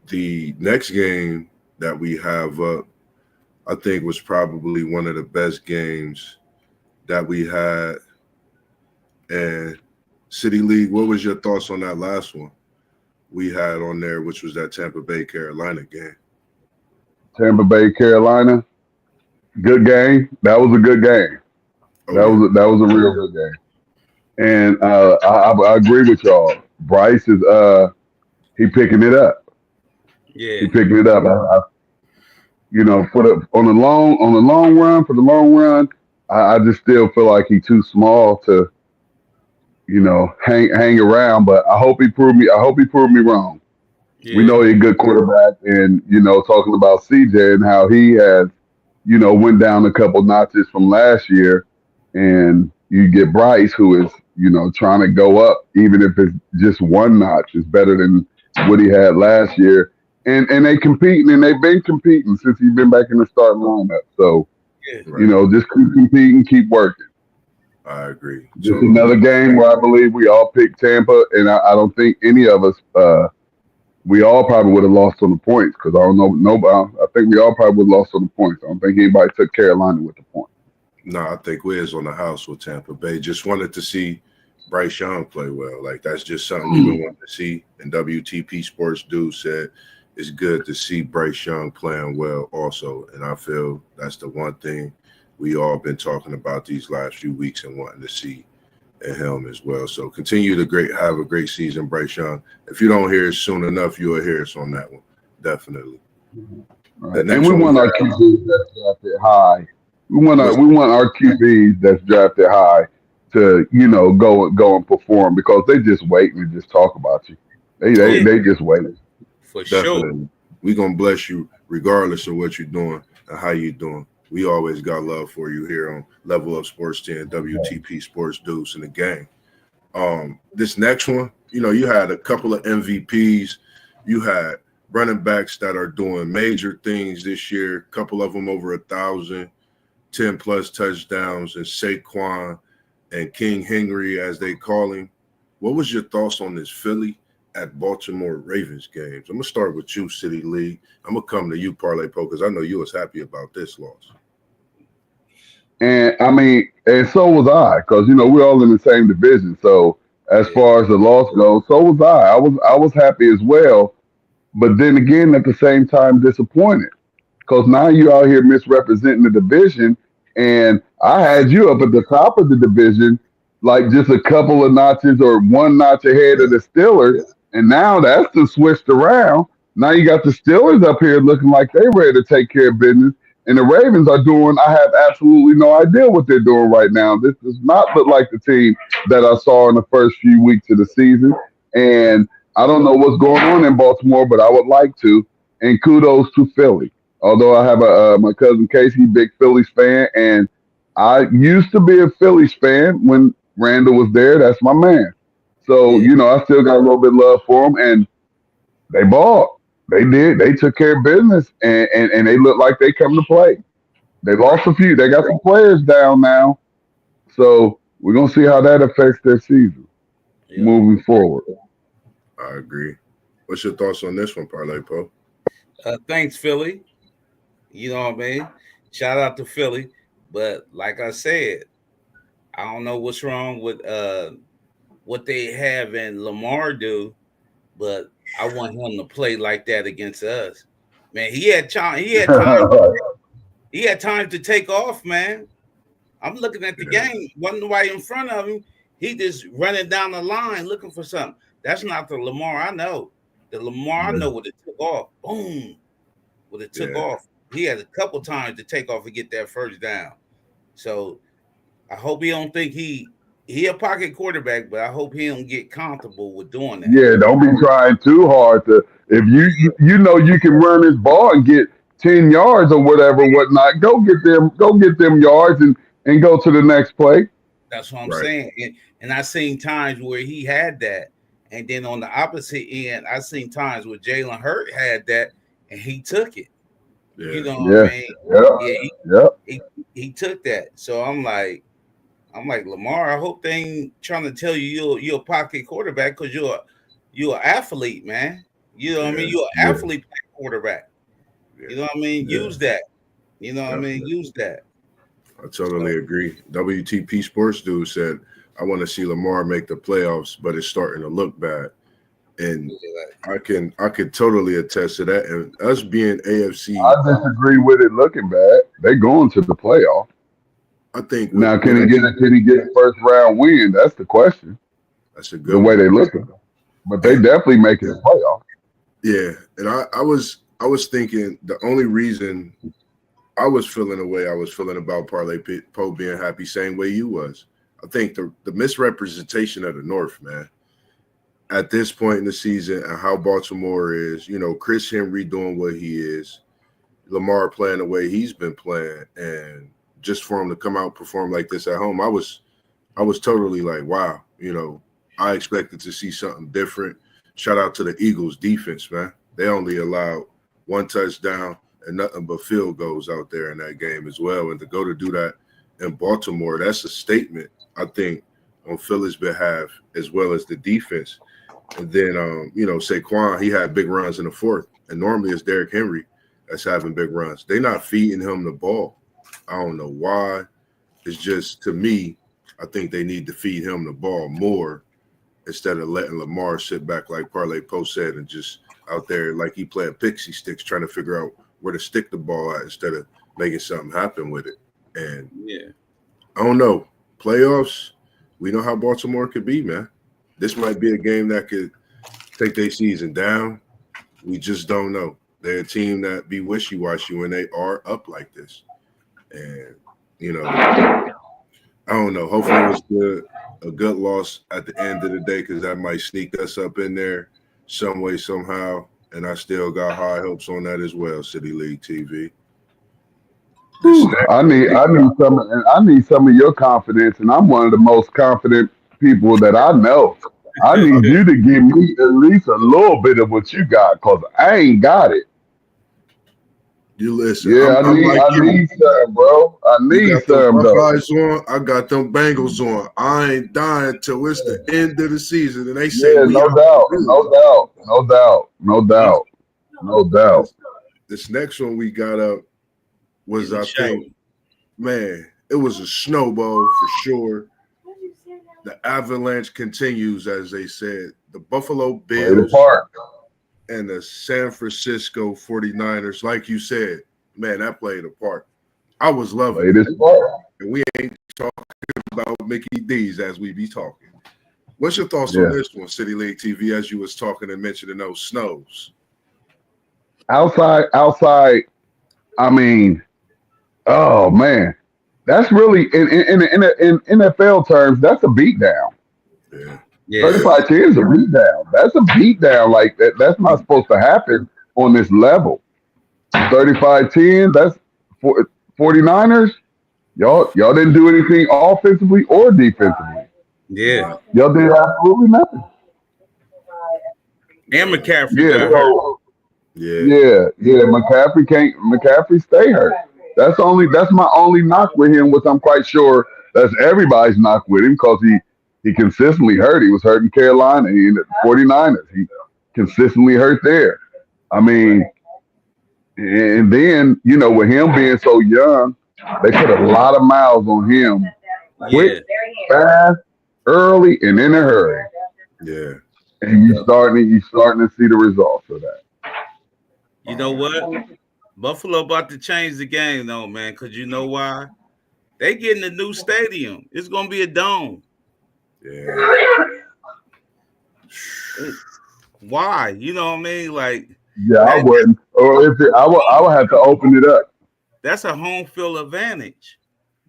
Speaker 1: The next game that we have up, I think, was probably one of the best games that we had. And City League, what was your thoughts on that last one we had on there, which was that Tampa Bay Carolina game?
Speaker 3: Tampa Bay Carolina, good game. That was a good game.
Speaker 1: Oh,
Speaker 3: that was a real good game. And I agree with y'all. Bryce is he picking it up.
Speaker 2: Yeah,
Speaker 3: he picking it up. You know, on the long run, I just still feel like he's too small to, you know, hang around. But I hope he proved me wrong. Yeah. We know he's a good quarterback, and you know, talking about CJ and how he has, you know, went down a couple notches from last year, and you get Bryce, who is, you know, trying to go up, even if it's just one notch, is better than what he had last year. And they competing, and they've been competing since he's been back in the starting lineup. So, you know, just keep competing, keep working.
Speaker 1: I agree.
Speaker 3: Just another game where I believe we all picked Tampa, and I don't think any of us we all probably would have lost on the points because I don't know nobody. I think we all probably would have lost on the points. I don't think anybody took Carolina with the points.
Speaker 1: No, I think we is on the house with Tampa Bay. Just wanted to see Bryce Young play well. Like that's just something we've been wanting to see. And WTP Sports Dude said it's good to see Bryce Young playing well also. And I feel that's the one thing we all been talking about these last few weeks and wanting to see in him as well. So continue to have a great season, Bryce Young. If you don't hear us soon enough, you'll hear us on that one. Definitely.
Speaker 3: Right. And we want our QBs that's drafted high. We want our QBs that's drafted high to, go and perform because they just wait and just talk about you. They just wait.
Speaker 2: For
Speaker 1: Definitely.
Speaker 2: sure.
Speaker 1: We're gonna bless you regardless of what you're doing and how you're doing. We always got love for you here on Level Up Sports 10, WTP Sports Deuce in the game. This next one, you had a couple of MVPs. You had running backs that are doing major things this year, a couple of them over 1,000, 10-plus touchdowns, and Saquon and King Henry, as they call him. What was your thoughts on this Philly at Baltimore Ravens games? I'm going to start with you, City League. I'm going to come to you, Parlay Po, because I know you was happy about this loss.
Speaker 3: And, and so was I because, we're all in the same division. So as far as the loss goes, so was I. I was happy as well. But then again, at the same time, disappointed because now you're out here misrepresenting the division. And I had you up at the top of the division, like just a couple of notches or one notch ahead of the Steelers. And now that's just switched around. Now you got the Steelers up here looking like they're ready to take care of business. And the Ravens are doing, I have absolutely no idea what they're doing right now. This does not look like the team that I saw in the first few weeks of the season. And I don't know what's going on in Baltimore, but I would like to. And kudos to Philly. Although I have my cousin Casey, big Phillies fan, and I used to be a Phillies fan when Randall was there. That's my man. So, I still got a little bit of love for him. And they balled. They did. They took care of business, and they look like they come to play. They lost a few. They got some players down now. So we're going to see how that affects their season moving forward.
Speaker 1: I agree. What's your thoughts on this one, Parlay Po?
Speaker 2: Thanks, Philly. You know what I mean? Shout out to Philly. But like I said, I don't know what's wrong with what they have in Lamar do, but I want him to play like that against us. Man, he had time. He had time to take off, man. I'm looking at the game. Wasn't nobody in front of him. He just running down the line looking for something. That's not the Lamar I know. The Lamar I know would have took off. Boom. Would have took off. He had a couple times to take off and get that first down. So I hope he don't think he a pocket quarterback, but I hope he don't get comfortable with doing that.
Speaker 3: Yeah, don't be trying too hard to. If you can run this ball and get 10 yards or whatnot, go get them yards and go to the next play.
Speaker 2: That's what I'm saying. And I seen times where he had that, and then on the opposite end, I seen times where Jalen Hurt had that and he took it.
Speaker 1: Yeah.
Speaker 2: You know what I mean? He took that. So I'm like, Lamar, I hope they ain't trying to tell you you're a pocket quarterback because you're an athlete, man. You know what I mean? You're an athlete quarterback. You know what I mean? Use that. You know what I mean? Use that.
Speaker 1: I totally agree. WTP Sports Dude said, I want to see Lamar make the playoffs, but it's starting to look bad. And I could totally attest to that. And us being AFC,
Speaker 3: I disagree with it looking bad. They're going to the playoff.
Speaker 1: I think
Speaker 3: now can he get a first round win? That's the question.
Speaker 1: That's a good
Speaker 3: the way they look at them. But they definitely make it a playoff.
Speaker 1: Yeah. And I was thinking the only reason I was feeling the way I was feeling about Parlay Po being happy, same way you was. I think the misrepresentation of the North, man. At this point in the season and how Baltimore is, Chris Henry doing what he is, Lamar playing the way he's been playing, and just for him to come out and perform like this at home, I was totally like, wow, I expected to see something different. Shout out to the Eagles defense, man. They only allowed one touchdown and nothing but field goals out there in that game as well. And to go to do that in Baltimore, that's a statement, I think, on Philly's behalf, as well as the defense. And then, Saquon, he had big runs in the fourth. And normally it's Derrick Henry that's having big runs. They're not feeding him the ball. I don't know why. It's just, to me, I think they need to feed him the ball more instead of letting Lamar sit back like Parlay Post said and just out there like he playing pixie sticks trying to figure out where to stick the ball at instead of making something happen with it. And I don't know. Playoffs, we know how Baltimore could be, man. This might be a game that could take their season down. We just don't know. They're a team that be wishy-washy when they are up like this. And, I don't know. Hopefully it was a good loss at the end of the day because that might sneak us up in there some way, somehow. And I still got high hopes on that as well, City League TV.
Speaker 3: I need some of your confidence, and I'm one of the most confident people that I know. I need you to give me at least a little bit of what you got, cause I ain't got it.
Speaker 1: You listen.
Speaker 3: Yeah, I need some, bro. I need some, though.
Speaker 1: On, I got them Bengals on. I ain't dying till it's the end of the season, and they say,
Speaker 3: no doubt.
Speaker 1: This next one we got up was, I think, man, it was a snowball for sure. The avalanche continues, as they said. The Buffalo Bills and the San Francisco 49ers, like you said, man, that played a part. I was loving it. And we ain't talking about Mickey D's as we be talking. What's your thoughts on this one, City League TV, as you was talking and mentioning those snows?
Speaker 3: Outside, I mean, oh, man. That's really, in NFL terms, that's a beatdown. Yeah. 35-10 is a beatdown. That's a beatdown like that. That's not supposed to happen on this level. 35-10, that's 49ers. Y'all didn't do anything offensively or defensively.
Speaker 2: Yeah.
Speaker 3: Y'all did absolutely nothing.
Speaker 2: And McCaffrey got hurt.
Speaker 3: Yeah. McCaffrey stay hurt. That's my only knock with him, which I'm quite sure that's everybody's knock with him because he consistently hurt. He was hurt in Carolina and in the 49ers. He consistently hurt there. I mean, and then, with him being so young, they put a lot of miles on him. Quick, fast, early, and in a hurry.
Speaker 1: Yeah.
Speaker 3: And you're starting to see the results of that.
Speaker 2: You know what? Buffalo about to change the game, though, man, because you know why? They getting a new stadium. It's going to be a dome.
Speaker 1: Yeah.
Speaker 2: Why? You know what I mean? Like,
Speaker 3: I wouldn't. Or I would have to open it up.
Speaker 2: That's a home field advantage.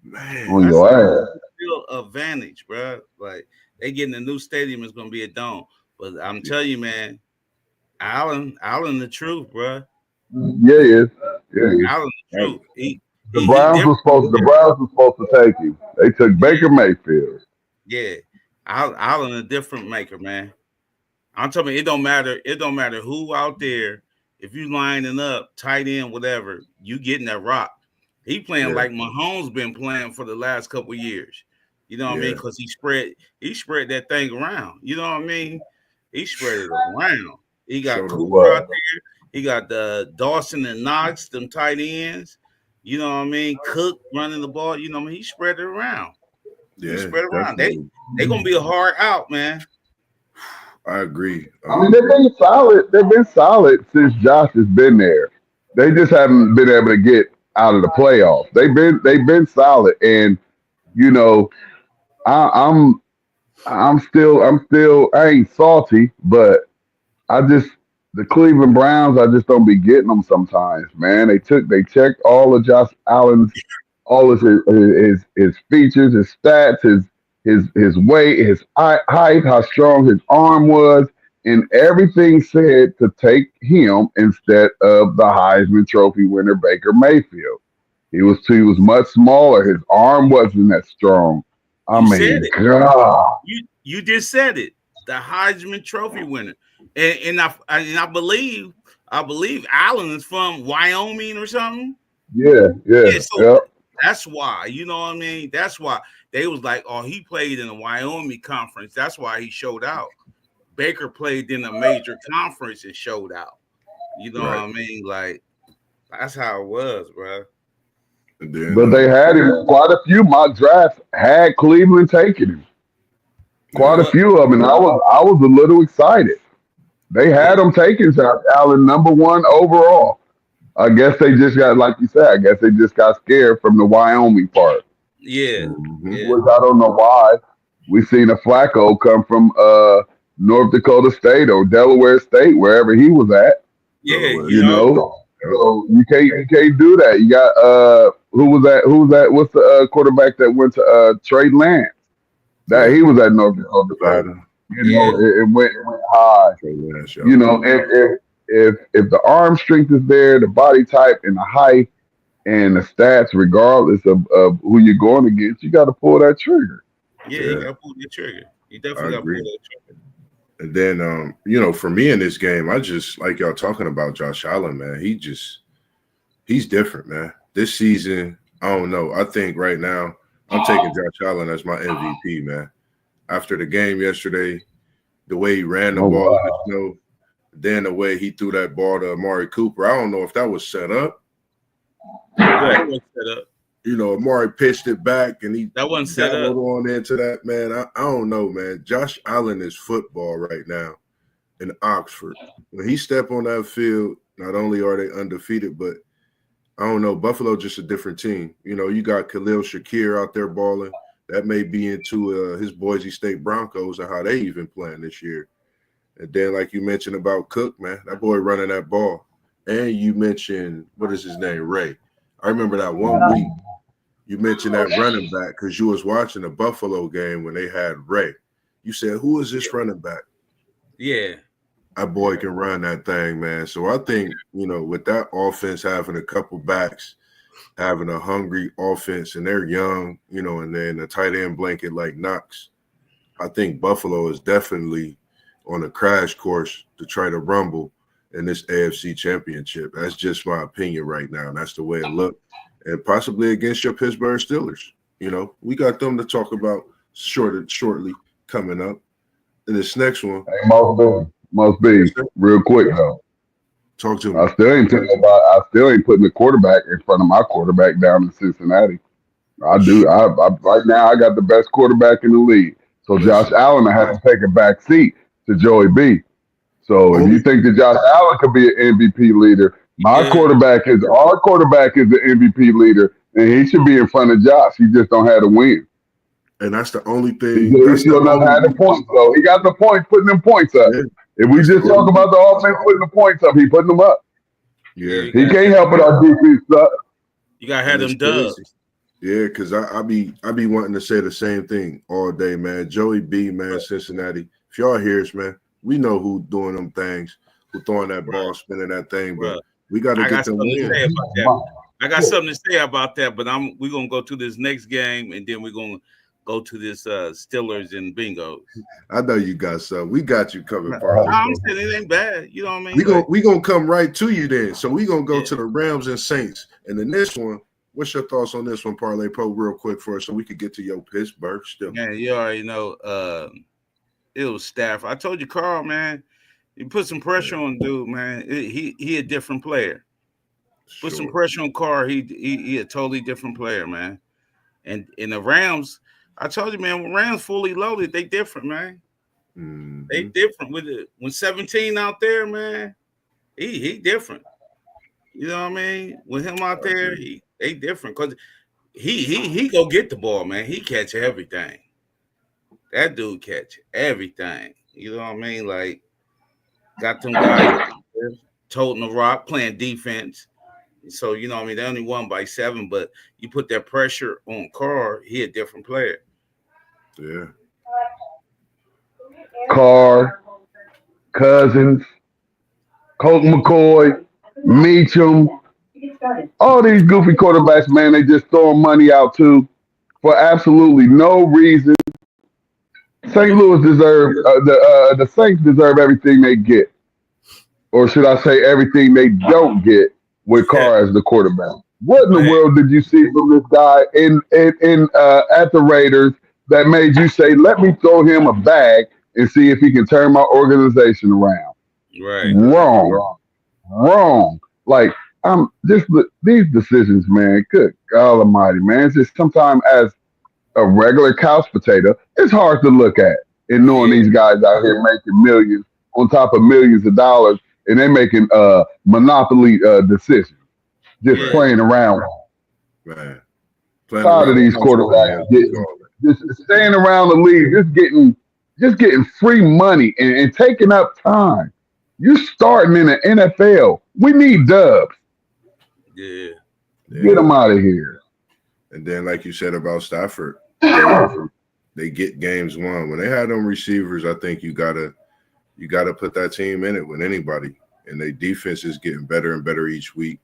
Speaker 1: Man,
Speaker 3: on your ass.
Speaker 2: Home field advantage, bro. Like, they getting a new stadium. It's going to be a dome. But I'm telling you, man, Allen, the truth, bro.
Speaker 3: Yeah, he is.
Speaker 2: Allen, the truth.
Speaker 3: The Browns were supposed to take him. They took Baker Mayfield.
Speaker 2: Yeah, Allen a different maker, man. I'm telling you, it don't matter. It don't matter who out there. If you lining up, tight end, whatever, you getting that rock. He playing like Mahomes been playing for the last couple of years. You know what I mean? Because he spread that thing around. You know what I mean? He spread it around. He got Cooper out there. He got the Dawson and Knox, them tight ends. You know what I mean? Cook running the ball. You know what I mean? He spread it around. He spread it around. They gonna be a hard out, man.
Speaker 1: I agree.
Speaker 3: I mean, they've been solid. They've been solid since Josh has been there. They just haven't been able to get out of the playoffs. They've been solid, and I'm still I ain't salty, but the Cleveland Browns, I just don't be getting them sometimes, man. They checked all of Josh Allen's, all of his features, his stats, his weight, his height, how strong his arm was, and everything said to take him instead of the Heisman Trophy winner Baker Mayfield. He was much smaller. His arm wasn't that strong. God.
Speaker 2: You just said it. The Heisman Trophy winner. And I believe Allen is from Wyoming or something.
Speaker 3: Yeah.
Speaker 2: That's why, you know what I mean? That's why they was like, oh, he played in the Wyoming conference. That's why he showed out. Baker played in a major conference and showed out. You know
Speaker 1: Right.
Speaker 2: what I mean? Like that's how it was, bro.
Speaker 1: And then
Speaker 3: But they had him. Quite a few mock drafts had Cleveland taking him. Quite a
Speaker 2: What?
Speaker 3: few of them. And I was a little excited. They
Speaker 2: Yeah,
Speaker 3: had him taking Josh Allen #1 overall. I guess they just got, like you said, I guess they just got scared from the Wyoming part,
Speaker 2: yeah,
Speaker 1: mhm.
Speaker 2: yeah,
Speaker 3: which I don't know why. We seen a Flacco come from North Dakota State or Delaware State, wherever he was at.
Speaker 2: yeah.
Speaker 1: Delaware,
Speaker 2: You
Speaker 3: You
Speaker 1: yeah.
Speaker 2: know,
Speaker 3: know, so you can't do that. You got who was that? Who was that? What's the quarterback that went to Trey Lance? That
Speaker 1: Yeah.
Speaker 3: he was at North Dakota State.
Speaker 1: Nevada.
Speaker 3: You
Speaker 2: yeah,
Speaker 3: know, it went high.
Speaker 1: Trey Lance,
Speaker 3: You
Speaker 1: yo.
Speaker 3: know, if the arm strength is there, the body type and the height and the stats, regardless of who you're going against, you got to pull that trigger.
Speaker 2: yeah. You
Speaker 1: Yeah,
Speaker 2: gotta pull the trigger. You
Speaker 1: I
Speaker 2: definitely gotta pull
Speaker 1: agree.
Speaker 2: that trigger.
Speaker 1: And then for me in this game, I just like y'all talking about Josh Allen, man. He's different, man. This season, I don't know. I think right now I'm taking Josh Allen as my MVP, man. After the game yesterday, the way he ran the
Speaker 3: Oh
Speaker 1: ball in the
Speaker 3: wow!
Speaker 1: snow, then the way he threw that ball to Amari Cooper. I don't know if that was set up.
Speaker 2: That wasn't set up.
Speaker 1: Amari pitched it back and he
Speaker 2: That wasn't set
Speaker 1: dabbled
Speaker 2: up.
Speaker 1: on into that, man. I don't know, man. Josh Allen is football right now in Oxford. When he step on that field, not only are they undefeated, but I don't know, Buffalo just a different team. You got Khalil Shakir out there balling. That may be into his Boise State Broncos and how they even playing this year. And then, like you mentioned about Cook, man, that boy running that ball. And you mentioned, what is his name, Ray. I remember that one week you mentioned that running back because you was watching the Buffalo game when they had Ray. You said, who is this running back?
Speaker 2: Yeah,
Speaker 1: That boy can run that thing, man. So I think, with that offense having a couple backs, having a hungry offense, and they're young, and then a tight end blanket like Knox, I think Buffalo is definitely on a crash course to try to rumble in this AFC championship. That's just my opinion right now. And that's the way it looked. And possibly against your Pittsburgh Steelers. We got them to talk about shortly coming up. And this next one,
Speaker 3: Hey, must be real quick though.
Speaker 1: talk to
Speaker 3: I
Speaker 1: me.
Speaker 3: still ain't putting the quarterback in front of my quarterback down in Cincinnati. I do. Right now I got the best quarterback in the league. So Josh
Speaker 1: Listen,
Speaker 3: Allen has to take a back seat to Joey B. So if you
Speaker 1: only
Speaker 3: think that Josh Allen could be an MVP leader, our
Speaker 2: yeah,
Speaker 3: quarterback is the MVP leader, and he should be in front of Josh. He just don't have to win.
Speaker 1: and that's the only
Speaker 3: He
Speaker 1: thing. That's the
Speaker 3: still doesn't have
Speaker 1: only
Speaker 3: the points though. He got the points, putting them points up.
Speaker 1: yeah,
Speaker 3: If we
Speaker 1: that's the
Speaker 3: just talk
Speaker 1: only
Speaker 3: about the offense putting the points up, he putting them up.
Speaker 2: yeah.
Speaker 1: yeah.
Speaker 3: He can't help it. Our defense suck.
Speaker 2: You gotta have
Speaker 1: And
Speaker 2: them
Speaker 1: it's crazy.
Speaker 2: dubs.
Speaker 1: Yeah, because I be wanting to say the same thing all day, man. Joey B, man, Cincinnati. If y'all hears, man, we know who doing them things, who throwing that ball, spinning that thing,
Speaker 2: Bruh.
Speaker 1: but we got to
Speaker 2: I
Speaker 1: get
Speaker 2: got
Speaker 1: them
Speaker 2: something to
Speaker 1: wins.
Speaker 2: say about that. I got something to say about that, but we're gonna go to this next game and then we're gonna go to this Steelers and Bengals.
Speaker 1: I know you got some. We got you covered,
Speaker 2: No,
Speaker 1: Parlay.
Speaker 2: I'm saying it ain't bad. You know what I mean?
Speaker 1: We gonna come right to you then. So we gonna go
Speaker 2: Yeah.
Speaker 1: to the Rams and Saints. And then this one, what's your thoughts on this one, Parlay Pro, real quick for us, so we could get to your Pittsburgh still.
Speaker 2: Man, you already know it was Stafford. I told you, Carl, man, you put some pressure on dude, man. He a different player. Put some
Speaker 1: Sure.
Speaker 2: pressure on Carr. He a totally different player, man. And in the Rams, I told you, man, when Rams fully loaded, they different, man.
Speaker 1: Mhm.
Speaker 2: They different with it. When 17 out there, man, he different. You know what I mean? With him out there, they different because he go get the ball, man. He catch everything. That dude catch everything. You know what I mean? Like got them guys toting the rock, playing defense. So you know what I mean? They only won by 7, but you put that pressure on Carr, he a different player.
Speaker 1: Yeah.
Speaker 3: Carr, Cousins, Colt McCoy, Meacham, all these goofy quarterbacks, man, they just throwing money out to for absolutely no reason. St. Louis deserve the Saints deserve everything they get, or should I say everything they don't get with Carr as the quarterback. What in the world did you see from this guy in at the Raiders that made you say, "Let me throw him a bag and see if he can turn my organization around.
Speaker 2: Right.
Speaker 3: Wrong. Like I'm just these decisions, man. Good God Almighty, man. It's just sometimes as a regular couch potato, it's hard to look at and knowing these guys out here making millions on top of millions of dollars, and they're making monopoly decisions, just playing around.
Speaker 1: Man,
Speaker 3: Tired of these quarterbacks just staying around the league, just getting free money and taking up time. You starting in the NFL. We need dubs.
Speaker 2: Yeah.
Speaker 3: Get them out of here.
Speaker 1: And then, like you said about Stafford, they get games won. When they had them receivers, I think you gotta put that team in it with anybody. And their defense is getting better and better each week,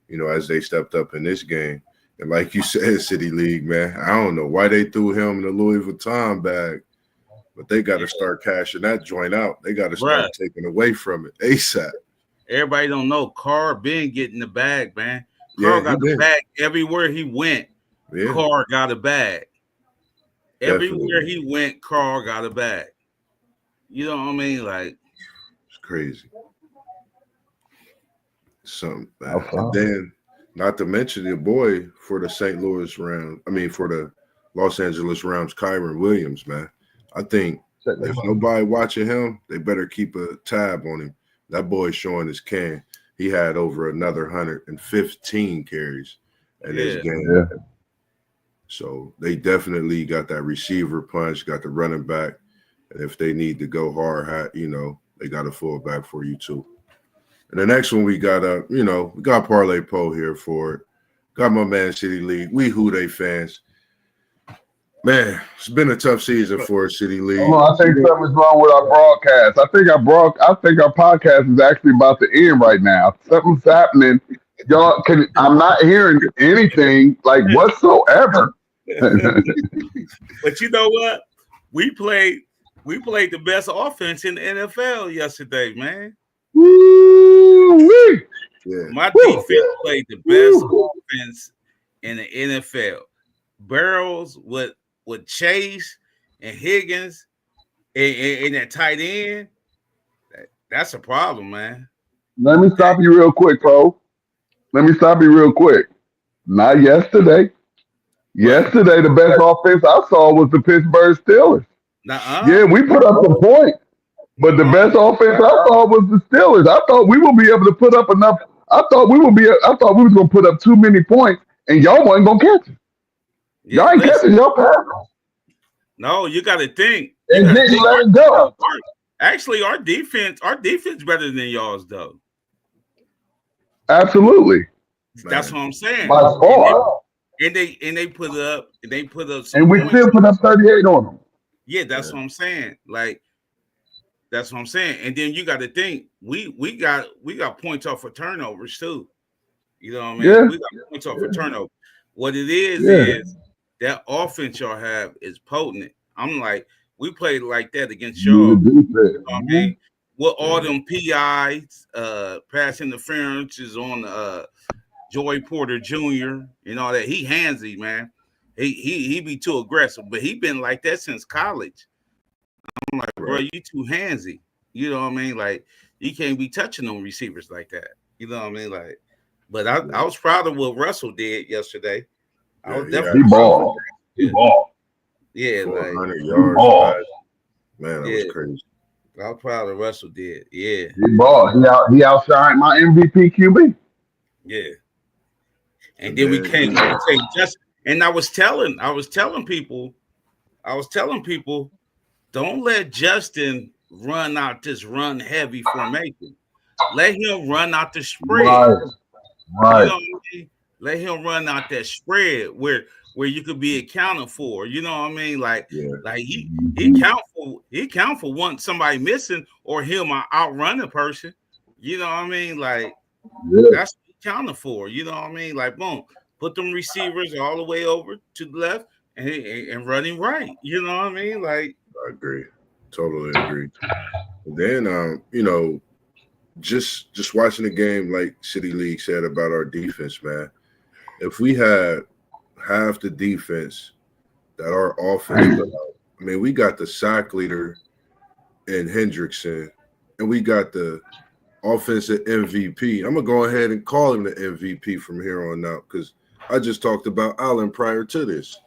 Speaker 1: as they stepped up in this game. And like you said, City League, man, I don't know why they threw him in the Louis Vuitton bag, but they got to start cashing that joint out. They got to start taking away from it ASAP.
Speaker 2: Everybody don't know Carr been getting the bag, man. Carr got the bag everywhere he went. Yeah. Carr got a bag. Everywhere he went, Carr got a bag. You know what I mean? Like,
Speaker 1: it's crazy. Something. And then, not to mention your boy for the St. Louis Rams. I mean, for the Los Angeles Rams, Kyron Williams, man. I think if nobody watching him, they better keep a tab on him. That boy's showing his can. He had over another 115 carries in this game. Yeah. So they definitely got that receiver punch, got the running back. And if they need to go hard, they got a fullback for you too. And the next one we got we got Parlay Poe here for it. Got my man City League. We Who They fans. Man, it's been a tough season for City League.
Speaker 3: I think something's wrong with our broadcast. I think our podcast is actually about to end right now. Something's happening. Y'all I'm not hearing anything like whatsoever.
Speaker 2: But you know what? We played the best offense in the NFL yesterday, man.
Speaker 3: Woo-wee.
Speaker 2: Yeah. My defense played the best offense in the NFL. Barrels with Chase and Higgins and that tight end. That's a problem, man.
Speaker 3: Let me stop you real quick, Cole. Not yesterday. Yesterday, the best offense I saw was the Pittsburgh Steelers. Yeah, we put up some points. But the best offense I saw was the Steelers. I thought we would be able to put up enough. I thought we was going to put up too many points, and y'all wasn't going to catch it. Y'all ain't catching your pass.
Speaker 2: No, you got to think.
Speaker 3: And then you let it go.
Speaker 2: Actually, our defense better than y'all's, though.
Speaker 3: Absolutely.
Speaker 2: That's what I'm saying.
Speaker 3: By far.
Speaker 2: And they put up some
Speaker 3: and we
Speaker 2: points.
Speaker 3: Still put up 38 on them.
Speaker 2: Yeah, that's what I'm saying. Like, that's what I'm saying. And then you got to think we got points off of turnovers too. You know what I mean?
Speaker 3: Yeah.
Speaker 2: We got points off of turnovers. What it is that offense y'all have is potent. I'm like, we played like that against y'all. You know what I mean? With all them PIs, pass interferences on Joey Porter Jr. and all that. He handsy, man. He be too aggressive, but he been like that since college. I'm like, bro, you too handsy. You know what I mean? Like, you can't be touching them receivers like that. You know what I mean? Like, but I was proud of what Russell did yesterday. I was definitely
Speaker 3: balled. He balled.
Speaker 2: Yeah, like
Speaker 1: 100 yards. Man, that was crazy.
Speaker 2: I was proud of Russell did. Yeah.
Speaker 3: He balled. He outshined my MVP QB.
Speaker 2: Yeah. And then we came just and I was telling people, don't let Justin run out this run heavy formation. Let him run out the spread.
Speaker 3: Right.
Speaker 2: You know what I mean? Let him run out that spread where you could be accounted for. You know what I mean? Like he count for one somebody missing or him outrun a person. You know what I mean? Like that's counted for. You know what I mean? Like boom, put them receivers all the way over to the left and running right. You know what I mean? Like
Speaker 1: I agree. Totally agree. And then just watching the game, like City League said about our defense, man. If we had half the defense that our offense put out, I mean, we got the sack leader and Hendrickson, and we got the offensive MVP. I'm gonna go ahead and call him the MVP from here on out because I just talked about Allen prior to this.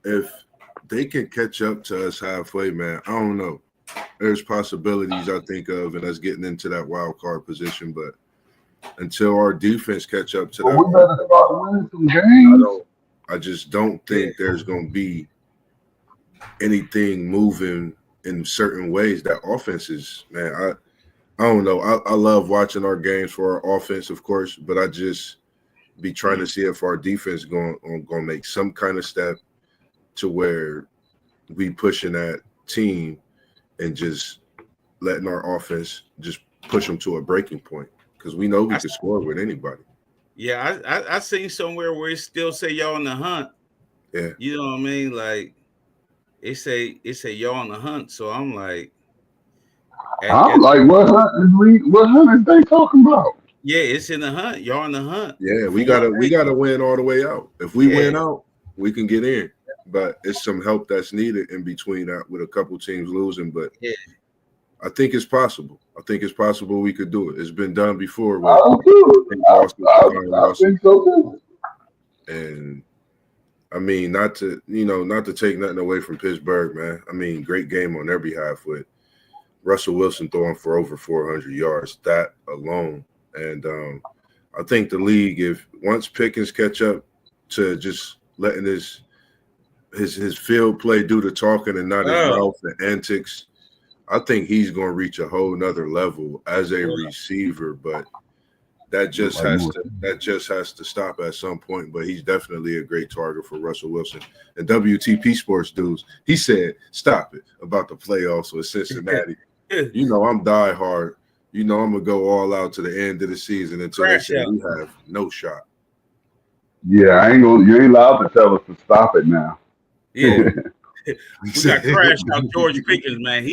Speaker 1: If they can catch up to us halfway, man, I don't know. There's possibilities I think of, and us getting into that wild card position, but until our defense catch up to that,
Speaker 3: we better start winning some games.
Speaker 1: I just don't think there's going to be anything moving in certain ways. That offense is, man, I don't know. I love watching our games for our offense, of course, but I just be trying to see if our defense going to make some kind of step to where we pushing that team and just letting our offense just push them to a breaking point because we know we can score with anybody.
Speaker 2: Yeah, I seen somewhere where it still say y'all on the hunt.
Speaker 1: Yeah,
Speaker 2: you know what I mean. Like it say y'all on the hunt. So I'm like,
Speaker 3: I'm like, what hunt is they talking about?
Speaker 2: Yeah, it's in the hunt. Y'all on the hunt.
Speaker 1: Yeah, we gotta win all the way out. If we win out, we can get in. But it's some help that's needed in between that with a couple teams losing. But I think it's possible. I think it's possible we could do it. It's been done before.
Speaker 3: I think so too.
Speaker 1: And I mean, not to take nothing away from Pittsburgh, man. I mean, great game on their behalf with Russell Wilson throwing for over 400 yards. That alone. And I think the league, if once Pickens catch up to just letting his field play do the talking and not his mouth and antics, I think he's going to reach a whole nother level as a receiver. But that just has to stop at some point. But he's definitely a great target for Russell Wilson. And WTP Sports dudes, he said, "Stop it about the playoffs with Cincinnati." You know, I'm diehard. You know, I'm gonna go all out to the end of the season until they say we have no shot.
Speaker 3: Yeah, you ain't allowed to tell us to stop it now.
Speaker 2: Yeah. We got crashed out George Pickens, man.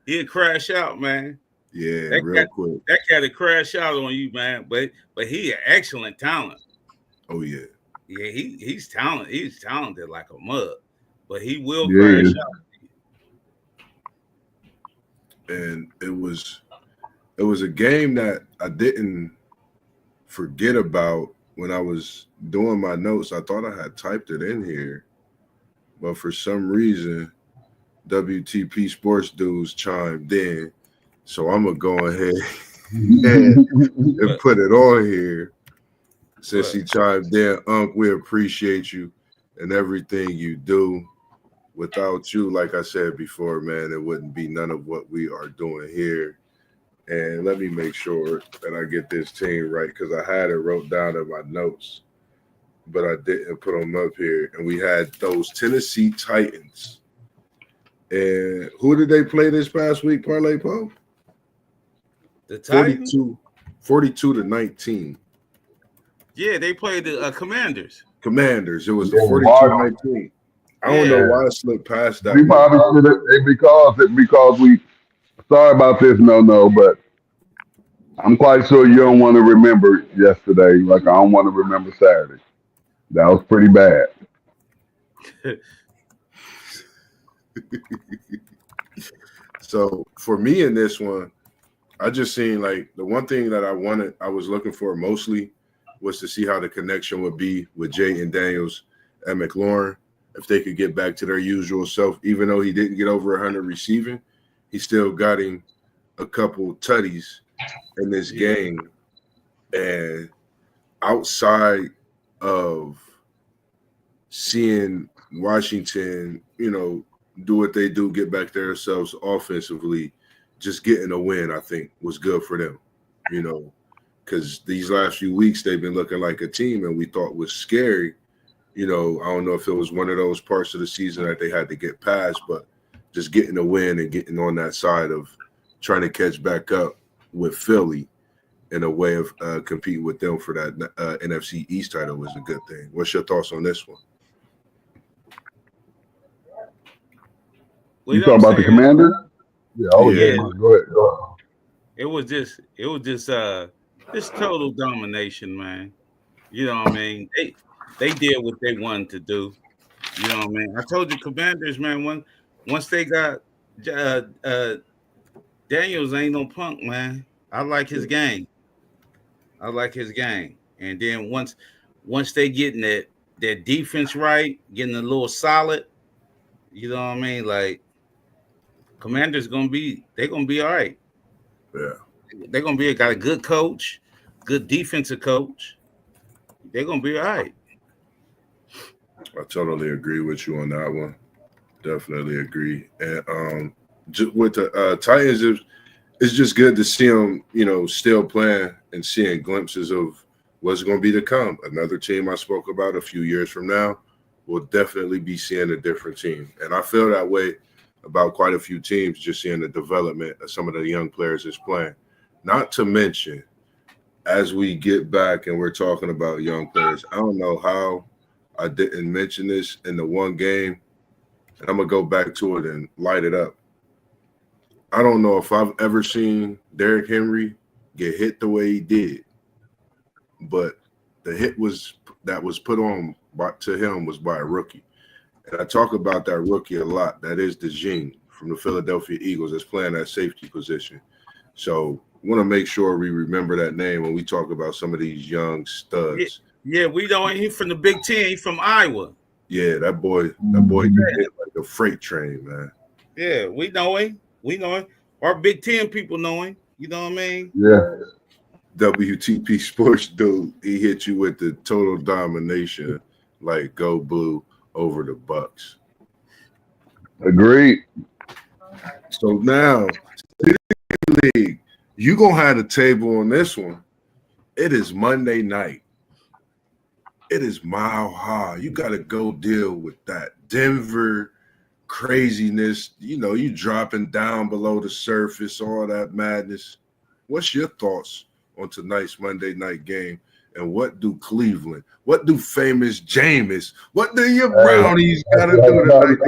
Speaker 2: He'll crash out, man.
Speaker 1: Yeah, quick.
Speaker 2: That cat will crash out on you, man. But he an excellent talent.
Speaker 1: Oh yeah.
Speaker 2: Yeah, he's talented. He's talented like a mug. But he will crash out.
Speaker 1: And it was a game that I didn't forget about when I was doing my notes. I thought I had typed it in here, but for some reason, WTP Sports dudes chimed in. So I'm going to go ahead and put it on here. Since he chimed in, Unc, we appreciate you and everything you do. Without you, like I said before, man, it wouldn't be none of what we are doing here. And let me make sure that I get this team right because I had it wrote down in my notes, but I didn't put them up here. And we had those Tennessee Titans. And who did they play this past week, Parlay Poe?
Speaker 2: The Titans?
Speaker 1: 42 to 19.
Speaker 2: Yeah, they played the Commanders.
Speaker 1: Commanders. It was the 42-19. I don't know why I slipped past that.
Speaker 3: We probably should have because we sorry about this, no, but I'm quite sure you don't want to remember yesterday, like I don't want to remember Saturday. That was pretty bad.
Speaker 1: So for me in this one, I just seen like the one thing that I was looking for mostly was to see how the connection would be with Jay and Daniels and McLaurin. If they could get back to their usual self, even though he didn't get over 100 receiving, he still got him a couple tutties in this game. And outside of seeing Washington, do what they do, get back to themselves offensively, just getting a win, I think, was good for them, because these last few weeks they've been looking like a team and we thought was scary. I don't know if it was one of those parts of the season that they had to get past, but just getting a win and getting on that side of trying to catch back up with Philly in a way of competing with them for that NFC East title was a good thing. What's your thoughts on this one?
Speaker 3: You talking about the Commanders? Yeah. Go ahead.
Speaker 2: It was just total domination, man. You know what I mean? They did what they wanted to do. You know what I mean? I told you, Commanders, man. Once they got Daniels ain't no punk, man. I like his game. And then once they getting that defense right, getting a little solid, you know what I mean? Like Commanders they're gonna be all right.
Speaker 1: Yeah.
Speaker 2: They're gonna got a good coach, good defensive coach. They're gonna be all right.
Speaker 1: I totally agree with you on that one. Definitely agree. And just with the Titans, it's just good to see them, still playing and seeing glimpses of what's going to be to come. Another team I spoke about a few years from now will definitely be seeing a different team. And I feel that way about quite a few teams, just seeing the development of some of the young players that's playing. Not to mention, as we get back and we're talking about young players, I don't know how I didn't mention this in the one game, and I'm going to go back to it and light it up. I don't know if I've ever seen Derrick Henry get hit the way he did, but the hit that was put on to him was by a rookie. And I talk about that rookie a lot. That is DeJean from the Philadelphia Eagles that's playing that safety position. So we want to make sure we remember that name when we talk about some of these young studs.
Speaker 2: Yeah, we know he's from the Big Ten. He's from Iowa.
Speaker 1: Yeah, that boy can hit like a freight train, man.
Speaker 2: Yeah, we know him. Our Big Ten people know him. You know what I mean?
Speaker 3: Yeah.
Speaker 1: WTP Sports dude, he hit you with the total domination, like go blue over the Bucks.
Speaker 3: Agreed.
Speaker 1: So now, league, you gonna have the table on this one. It is Monday night. It is mile high. You got to go deal with that Denver craziness. You dropping down below the surface, all that madness. What's your thoughts on tonight's Monday night game? And what do Cleveland, what do famous Jameis, what do your Brownies got to do tonight?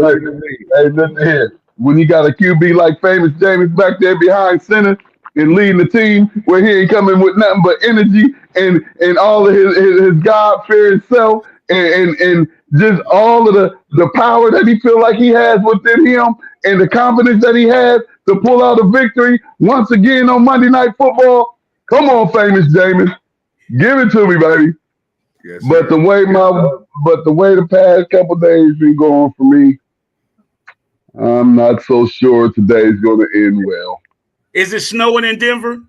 Speaker 3: Hey, listen here. When you got a QB like famous Jameis back there behind center and leading the team, where he ain't coming with nothing but energy and all of his God-fearing self and just all of the power that he feel like he has within him and the confidence that he has to pull out a victory once again on Monday Night Football. Come on, famous Jameis. Give it to me, baby.
Speaker 1: Yes,
Speaker 3: but the way the past couple days been going for me, I'm not so sure today's going to end well.
Speaker 2: Is it snowing in Denver?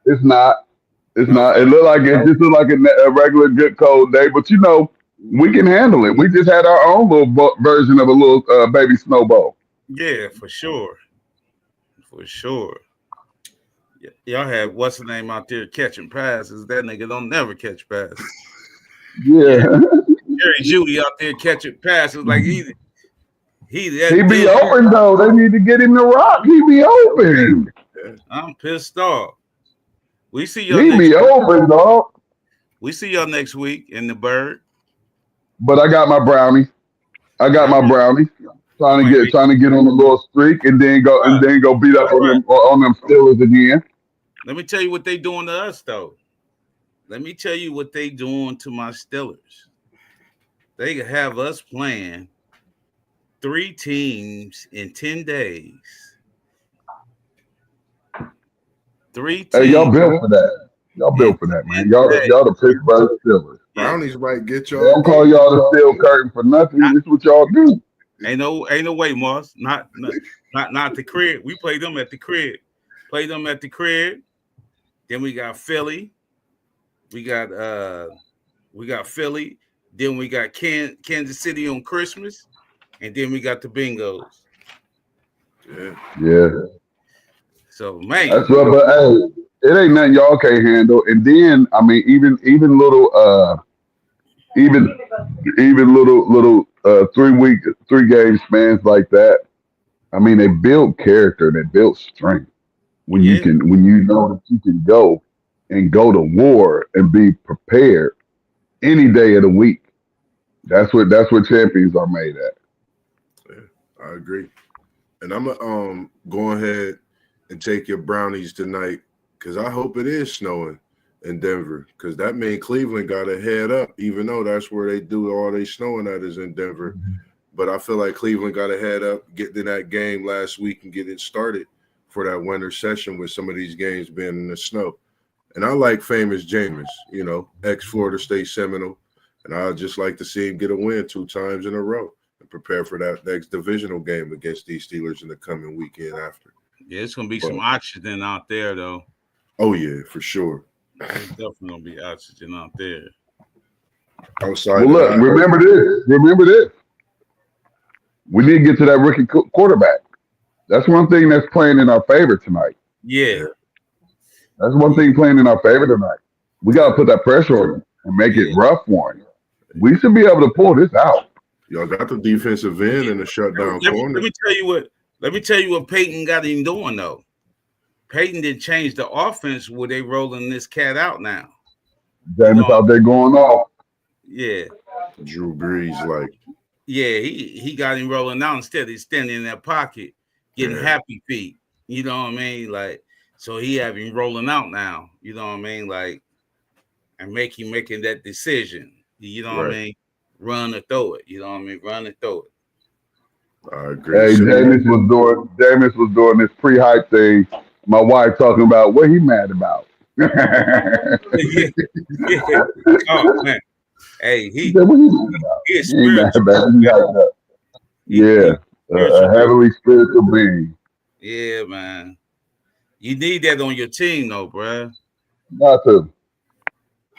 Speaker 3: It's not. It's not. It just look like a regular good cold day, but we can handle it. We just had our own little version of a little baby snowball.
Speaker 2: Yeah, for sure. For sure. Y'all had what's the name out there catching passes. That nigga don't never catch passes.
Speaker 3: Yeah.
Speaker 2: Jerry Judy out there catching passes like he
Speaker 3: be open though. They need to get him the rock. He be open.
Speaker 2: I'm pissed off. We see y'all.
Speaker 3: He be open, dog.
Speaker 2: We see y'all next week in the Bird.
Speaker 3: But I got my brownie. Trying to get on a little streak and then go beat up on them Steelers again.
Speaker 2: Let me tell you what they doing to us, though. Let me tell you what they doing to my Steelers. They have us playing 3 teams in 10 days. 3 teams.
Speaker 3: Hey, y'all built for that. Y'all built for that, man. Y'all the Pittsburgh Steelers.
Speaker 1: Brownies might get y'all.
Speaker 3: They don't call y'all the steel curtain for nothing. This is what y'all do.
Speaker 2: Ain't no way, Moss. Not the crib. We played them at the crib. Then we got Philly. We got Philly. Then we got Kansas City on Christmas, and then we got the Bengals.
Speaker 3: Yeah.
Speaker 2: So man,
Speaker 3: that's what. But hey, it ain't nothing y'all can't handle. And then I mean, even little 3 game spans like that. I mean, they build character, they build strength. When you know that you can go to war and be prepared any day of the week. That's what champions are made at.
Speaker 1: Yeah, I agree. And I'm gonna go ahead and take your Brownies tonight because I hope it is snowing in Denver because that means Cleveland got a head up, even though that's where they do all they snowing at is in Denver. But I feel like Cleveland got a head up, getting in that game last week and getting started for that winter session with some of these games being in the snow. And I like famous Jameis, ex-Florida State Seminole. And I'd just like to see him get a win 2 times in a row and prepare for that next divisional game against these Steelers in the coming weekend after.
Speaker 2: Yeah, it's going to be some oxygen out there, though.
Speaker 1: Oh, yeah, for sure.
Speaker 2: There's definitely going to be oxygen out there.
Speaker 1: Outside
Speaker 3: look, remember this. We need to get to that rookie quarterback. That's one thing that's playing in our favor tonight.
Speaker 2: Yeah.
Speaker 3: That's one thing playing in our favor tonight. We got to put that pressure on him and make it rough for him. We should be able to pull this out.
Speaker 1: Y'all got the defensive end in the shutdown corner.
Speaker 2: Let me tell you what Peyton got him doing, though. Peyton didn't change the offense where they rolling this cat out now.
Speaker 3: Jameis out there going off.
Speaker 2: Yeah.
Speaker 1: Drew Brees,
Speaker 2: yeah, he got him rolling out instead. He's standing in that pocket, getting happy feet. You know what I mean? So he have him rolling out now. You know what I mean? And making that decision. You know what I mean? Run or throw it. You know what I mean? Run or throw it.
Speaker 1: I agree.
Speaker 3: Hey, Jameis was doing this pre-hype thing. My wife talking about what he mad about.
Speaker 2: yeah. Oh man. Hey, he is spiritual.
Speaker 3: A heavily spiritual being.
Speaker 2: Yeah, man. You need that on your team, though, bro.
Speaker 3: Not to.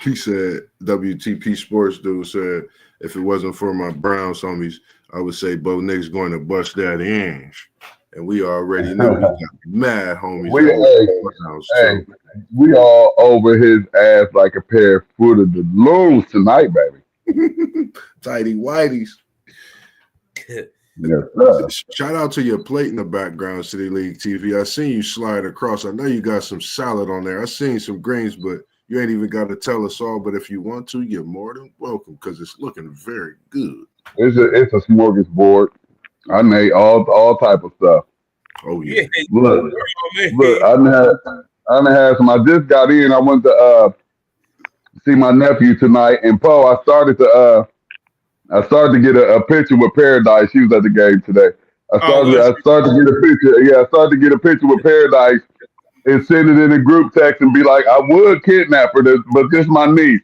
Speaker 1: He said, WTP Sports dude said, if it wasn't for my Browns homies, I would say Bo Nick's going to bust that inch. And we already know he got mad homies.
Speaker 3: We all over his ass like a pair of footed balloons tonight, baby.
Speaker 1: Tidy whiteys.
Speaker 3: Yes, sir.
Speaker 1: Shout out to your plate in the background, City League TV. I seen you slide across. I know you got some salad on there. I seen some greens, but you ain't even got to tell us all. But if you want to, you're more than welcome because it's looking very good.
Speaker 3: It's a smorgasbord. I made all type of stuff.
Speaker 1: Oh yeah.
Speaker 3: Look, I done had some. I just got in. I went to see my nephew tonight, and I started to get a picture with Paradise. She was at the game today. I started to get a picture. Yeah, I started to get a picture with Paradise and send it in a group text and be like, I would kidnap her, but this my niece.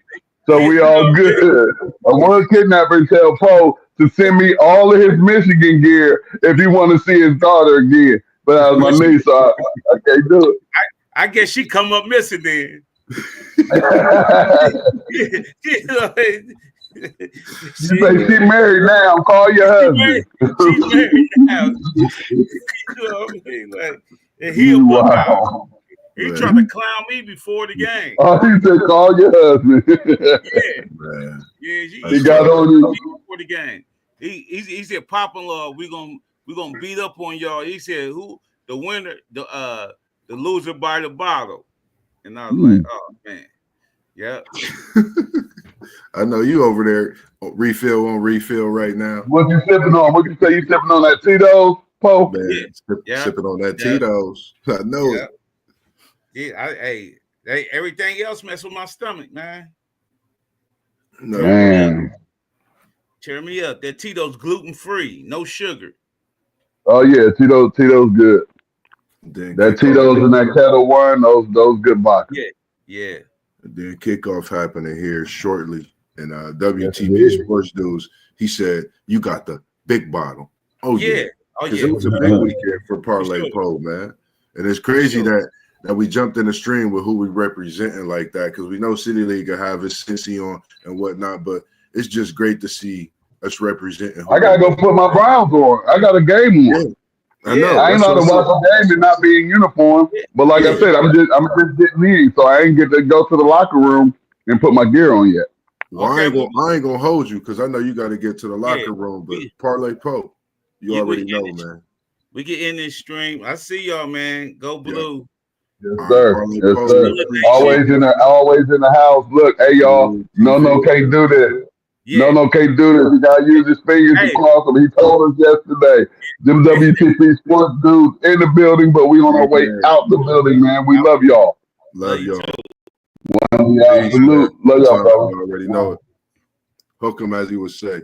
Speaker 3: So we all good. I would kidnap her and tell Poe to send me all of his Michigan gear if he want to see his daughter again. But that was my niece, so I can't do it.
Speaker 2: I guess she come up missing then.
Speaker 3: You say she married now. Call your husband.
Speaker 2: She's married now. You know what I mean? And he'll pop out. He tried to clown me before the game.
Speaker 3: Oh, he said, call your husband.
Speaker 2: He got on you before the game. He said, Papa-in-law, we gonna beat up on y'all. He said, who the winner, the loser by the bottle. And I was like, oh man, yeah.
Speaker 1: I know you over there refill on refill right now.
Speaker 3: What you sipping on? What you say? You sipping on that Tito's, Poe?
Speaker 1: Man, sipping on that Tito's. I know it.
Speaker 2: Yeah, hey, everything else mess with my stomach, man.
Speaker 1: No,
Speaker 3: man.
Speaker 2: Cheer me up. That Tito's gluten free, no sugar.
Speaker 3: Oh yeah, Tito's good. That Tito's and that Kettle One, those good vodka.
Speaker 2: Yeah.
Speaker 1: And then kickoff happening here shortly. And WTP Sports News, he said, you got the big bottle. Oh yeah. Because it was a big weekend for Parlay Poe, man. And it's crazy that we jumped in the stream with who we representing like that, because we know City League will have his Cincy on and whatnot, but it's just great to see us representing.
Speaker 3: I gotta go put my Browns on. I got a game on.
Speaker 1: Yeah. I know.
Speaker 3: I ain't know to watch the game and not be in uniform. But like I said, I'm just getting in, so I ain't get to go to the locker room and put my gear on yet.
Speaker 1: Well, I ain't gonna hold you because I know you got to get to the locker room. But Parlay Poe, you already know, man.
Speaker 2: We get in this stream. I see y'all, man. Go blue.
Speaker 3: Yes, sir. Yes, sir. Always in the house. Look, hey y'all, no can't do this. Yeah. No can't do this. He gotta use his fingers to cross them. He told us yesterday. Them WTP Sports dudes in the building, but we on our way out the building, man. We love y'all.
Speaker 1: Love y'all.
Speaker 3: Love y'all, bro.
Speaker 1: You already know it. Hook him, as he would say.